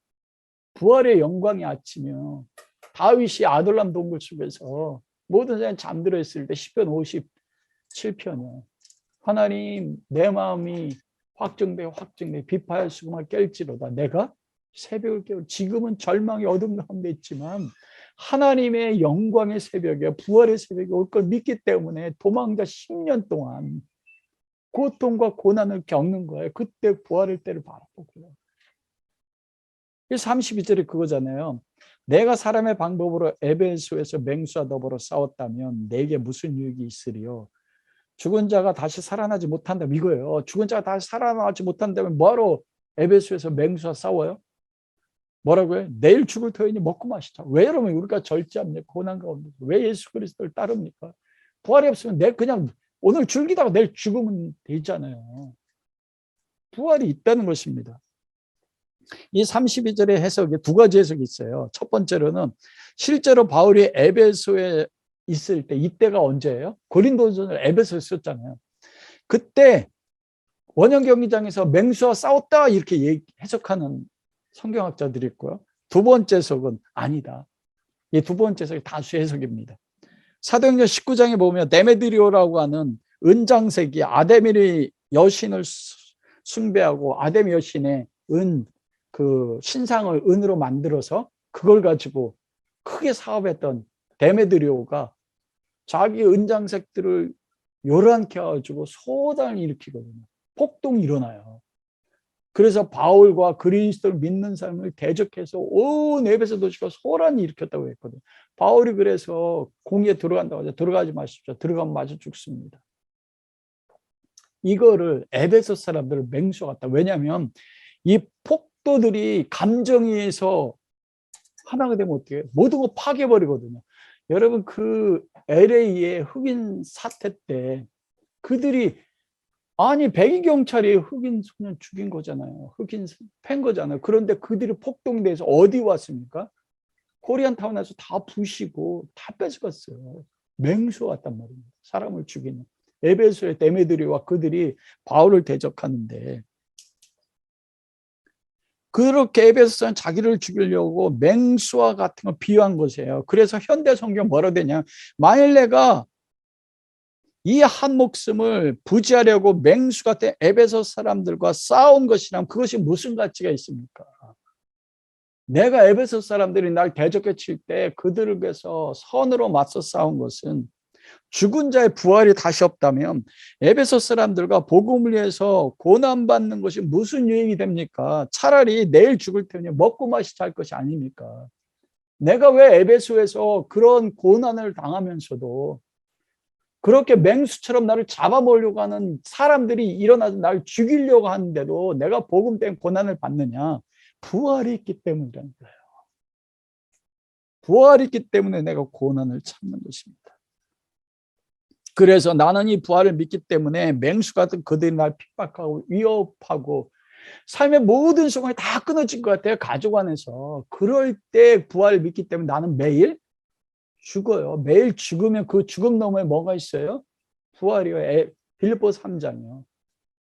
부활의 영광이 아치며 다윗이 아둘람 동굴 속에서 모든 사람이 잠들어 있을 때 시편 57편에 하나님 내 마음이 확정돼 비파의 수금을 깰지로다. 내가 새벽을 깨울 지금은 절망의 어둠 가운데 있지만 하나님의 영광의 새벽에, 부활의 새벽에 올 걸 믿기 때문에 도망자 10년 동안 고통과 고난을 겪는 거예요. 그때 부활의 때를 바라보고요. 32절이 그거잖아요. 내가 사람의 방법으로 에베소에서 맹수와 더불어 싸웠다면 내게 무슨 유익이 있으리요? 죽은 자가 다시 살아나지 못한다면 이거예요. 죽은 자가 다시 살아나지 못한다면 뭐하러 에베소에서 맹수와 싸워요? 뭐라고요? 내일 죽을 터이니 먹고 마시자. 왜 여러분 우리가 절제합니까? 고난 가운데 왜 예수 그리스도를 따릅니까? 부활이 없으면 내 그냥 오늘 즐기다가 내일 죽으면 되잖아요. 부활이 있다는 것입니다. 이 32절의 해석에 두 가지 해석이 있어요. 첫 번째로는 실제로 바울이 에베소에 있을 때, 이때가 언제예요? 고린도전을 에베소에 썼잖아요. 그때 원형 경기장에서 맹수와 싸웠다 이렇게 해석하는 성경학자들이 있고요. 두 번째 해석은 아니다. 이 두 번째 해석이 다수 해석입니다. 사도행전 19장에 보면 데메드리오라고 하는 은장색이 아데미의 여신을 숭배하고 아데미 여신의 그 신상을 은으로 만들어서 그걸 가지고 크게 사업했던 데메드리오가 자기 은장색들을 요란케 해가지고 소단을 일으키거든요. 폭동이 일어나요. 그래서 바울과 그리스도를 믿는 사람을 대적해서 온 에베소 도시가 소란이 일으켰다고 했거든요. 바울이 그래서 공에 들어간다고 하죠. 들어가지 마십시오. 들어가면 맞아 죽습니다. 이거를 에베소 사람들을 맹수같다. 왜냐하면 이 폭도들이 감정에서 하나가 되면 어떻게 해요? 모든 거 파괴버리거든요. 여러분 그 LA의 흑인 사태 때 그들이 아니 백인 경찰이 흑인 소년 죽인 거잖아요. 흑인 팬 거잖아요. 그런데 그들이 폭동돼서 어디 왔습니까? 코리안타운에서 다 부시고 다 뺏어갔어요. 맹수 같단 말입니다. 사람을 죽이는. 에베소의 데메드리와 그들이 바울을 대적하는데 그렇게 에베소는 자기를 죽이려고 맹수와 같은 걸 비유한 것이에요. 그래서 현대 성경 뭐라 되냐? 만일 내가 이 한 목숨을 부지하려고 맹수 같은 에베소 사람들과 싸운 것이라면 그것이 무슨 가치가 있습니까? 내가 에베소 사람들이 날 대적해 칠 때 그들을 위해서 선으로 맞서 싸운 것은 죽은 자의 부활이 다시 없다면 에베소 사람들과 복음을 위해서 고난받는 것이 무슨 유익이 됩니까? 차라리 내일 죽을 테니 먹고 마시자 할 것이 아닙니까? 내가 왜 에베소에서 그런 고난을 당하면서도 그렇게 맹수처럼 나를 잡아먹으려고 하는 사람들이 일어나서 나를 죽이려고 하는데도 내가 복음 때문에 고난을 받느냐? 부활이 있기 때문이라는 거예요. 부활이 있기 때문에 내가 고난을 참는 것입니다. 그래서 나는 이 부활을 믿기 때문에 맹수 같은 그들이 날 핍박하고 위협하고 삶의 모든 소망이 다 끊어진 것 같아요. 가족 안에서. 그럴 때 부활을 믿기 때문에 나는 매일 죽어요. 매일 죽으면 그 죽음 너머에 뭐가 있어요? 부활이요. 빌립보서 3장이요.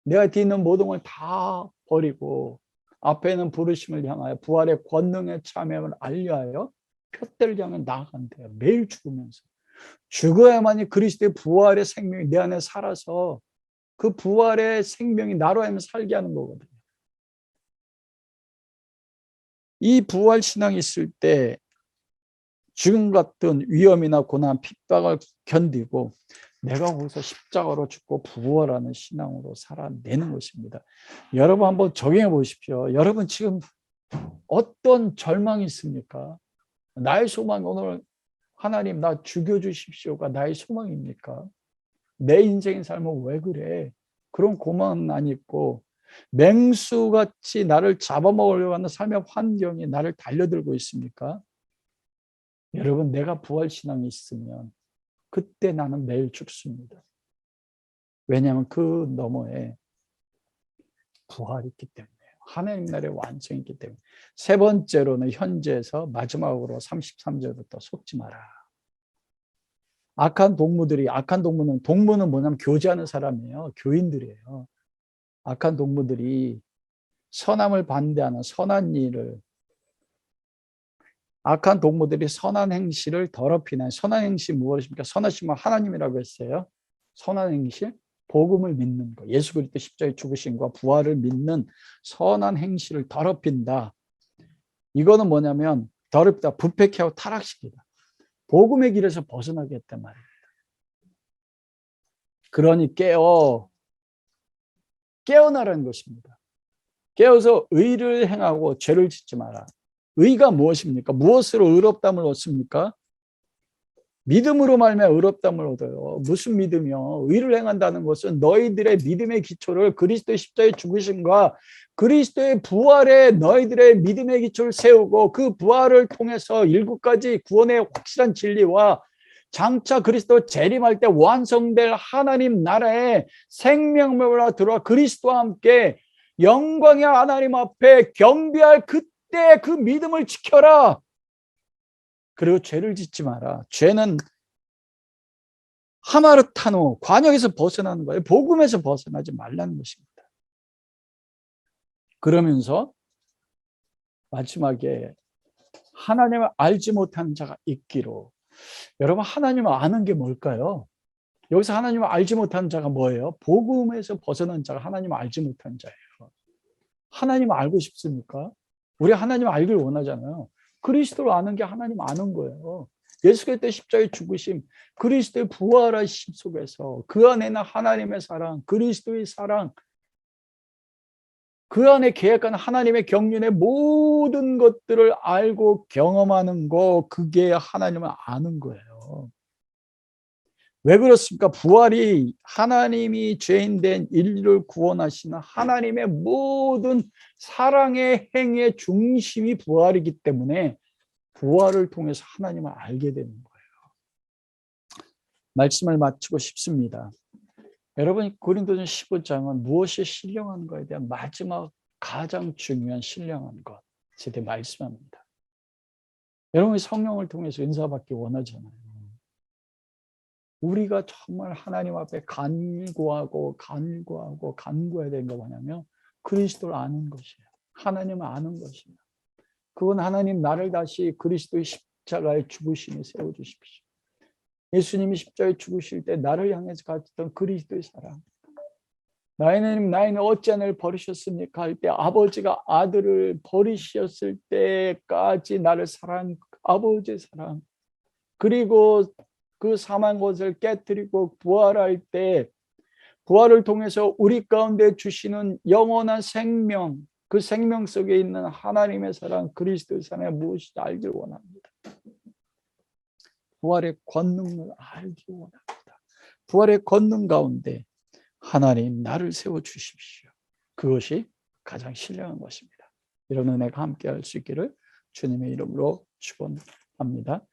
내가 뒤는 모든 걸 다 버리고 앞에 있는 부르심을 향하여 부활의 권능의 참여를 알려하여 표대를 향해 나아간대요. 매일 죽으면서. 죽어야만이 그리스도의 부활의 생명이 내 안에 살아서 그 부활의 생명이 나로 하여금 살게 하는 거거든요. 이 부활 신앙이 있을 때 지금 같은 위험이나 고난, 핍박을 견디고 내가 거기서 십자가로 죽고 부활하는 신앙으로 살아내는 것입니다. 여러분 한번 적용해 보십시오. 여러분 지금 어떤 절망이 있습니까? 나의 소망 오늘 하나님 나 죽여주십시오가 나의 소망입니까? 내 인생의 삶은 왜 그래? 그런 고마움은 안 있고 맹수같이 나를 잡아먹으려고 하는 삶의 환경이 나를 달려들고 있습니까? 여러분 내가 부활신앙이 있으면 그때 나는 매일 죽습니다. 왜냐하면 그 너머에 부활이 있기 때문에요. 하나님 나라의 완성이 있기 때문에. 세 번째로는 현재에서 마지막으로 33절부터 속지 마라. 악한 동무는 뭐냐면 교제하는 사람이에요. 교인들이에요. 악한 동무들이 선함을 반대하는 선한 일을 악한 동무들이 선한 행실을 더럽히는 선한 행시 무엇입니까? 선하시면 하나님이라고 했어요. 선한 행실, 복음을 믿는 것, 예수 그리스도 십자가의 죽으심과 부활을 믿는 선한 행실을 더럽힌다. 이거는 뭐냐면 더럽다, 부패케 하고 타락시키다. 복음의 길에서 벗어나게 했단 말입니다. 그러니 깨어나라는 것입니다. 깨어서 의를 행하고 죄를 짓지 마라. 의가 무엇입니까? 무엇으로 의롭다함을 얻습니까? 믿음으로 말미암아 의롭다함을 얻어요. 무슨 믿음이요? 의를 행한다는 것은 너희들의 믿음의 기초를 그리스도의 십자가의 죽으심과 그리스도의 부활에 너희들의 믿음의 기초를 세우고 그 부활을 통해서 일곱가지 구원의 확실한 진리와 장차 그리스도 재림할 때 완성될 하나님 나라의 생명으로 들어와 그리스도와 함께 영광의 하나님 앞에 경배할 그때 그 믿음을 지켜라. 그리고 죄를 짓지 마라. 죄는 하마르타노, 관역에서 벗어나는 거예요. 복음에서 벗어나지 말라는 것입니다. 그러면서 마지막에 하나님을 알지 못하는 자가 있기로. 여러분, 하나님을 아는 게 뭘까요? 여기서 하나님을 알지 못하는 자가 뭐예요? 복음에서 벗어난 자가 하나님을 알지 못하는 자예요. 하나님을 알고 싶습니까? 우리 하나님을 알기를 원하잖아요. 그리스도를 아는 게 하나님 아는 거예요. 예수 그리스도의 십자가의 죽으심, 그리스도의 부활하심 속에서 그 안에는 하나님의 사랑, 그리스도의 사랑, 그 안에 계획한 하나님의 경륜의 모든 것들을 알고 경험하는 거, 그게 하나님을 아는 거예요. 왜 그렇습니까? 부활이 하나님이 죄인된 인류를 구원하시는 하나님의 모든 사랑의 행위의 중심이 부활이기 때문에 부활을 통해서 하나님을 알게 되는 거예요. 말씀을 마치고 싶습니다. 여러분, 고린도전 15장은 무엇이 신령한 것에 대한 마지막 가장 중요한 신령한 것에 대해 말씀합니다. 여러분이 성령을 통해서 은사받기 원하잖아요. 우리가 정말 하나님 앞에 간구해야 되는 거 뭐냐면 그리스도를 아는 것이에요. 하나님을 아는 것이에요. 그건 하나님 나를 다시 그리스도의 십자가의 죽으심에 세워주십시오. 예수님이 십자가에 죽으실 때 나를 향해서 가졌던 그리스도의 사랑. 나이는 어찌 나를 버리셨습니까? 할 때 아버지가 아들을 버리셨을 때까지 나를 사랑한 아버지의 사랑. 그리고 그 사망 것을 깨뜨리고 부활할 때 부활을 통해서 우리 가운데 주시는 영원한 생명, 그 생명 속에 있는 하나님의 사랑, 그리스도의 사랑이 무엇인지 알기를 원합니다. 부활의 권능을 알기 원합니다. 부활의 권능 가운데 하나님 나를 세워주십시오. 그것이 가장 신령한 것입니다. 이런 은혜가 함께 할 수 있기를 주님의 이름으로 축원합니다.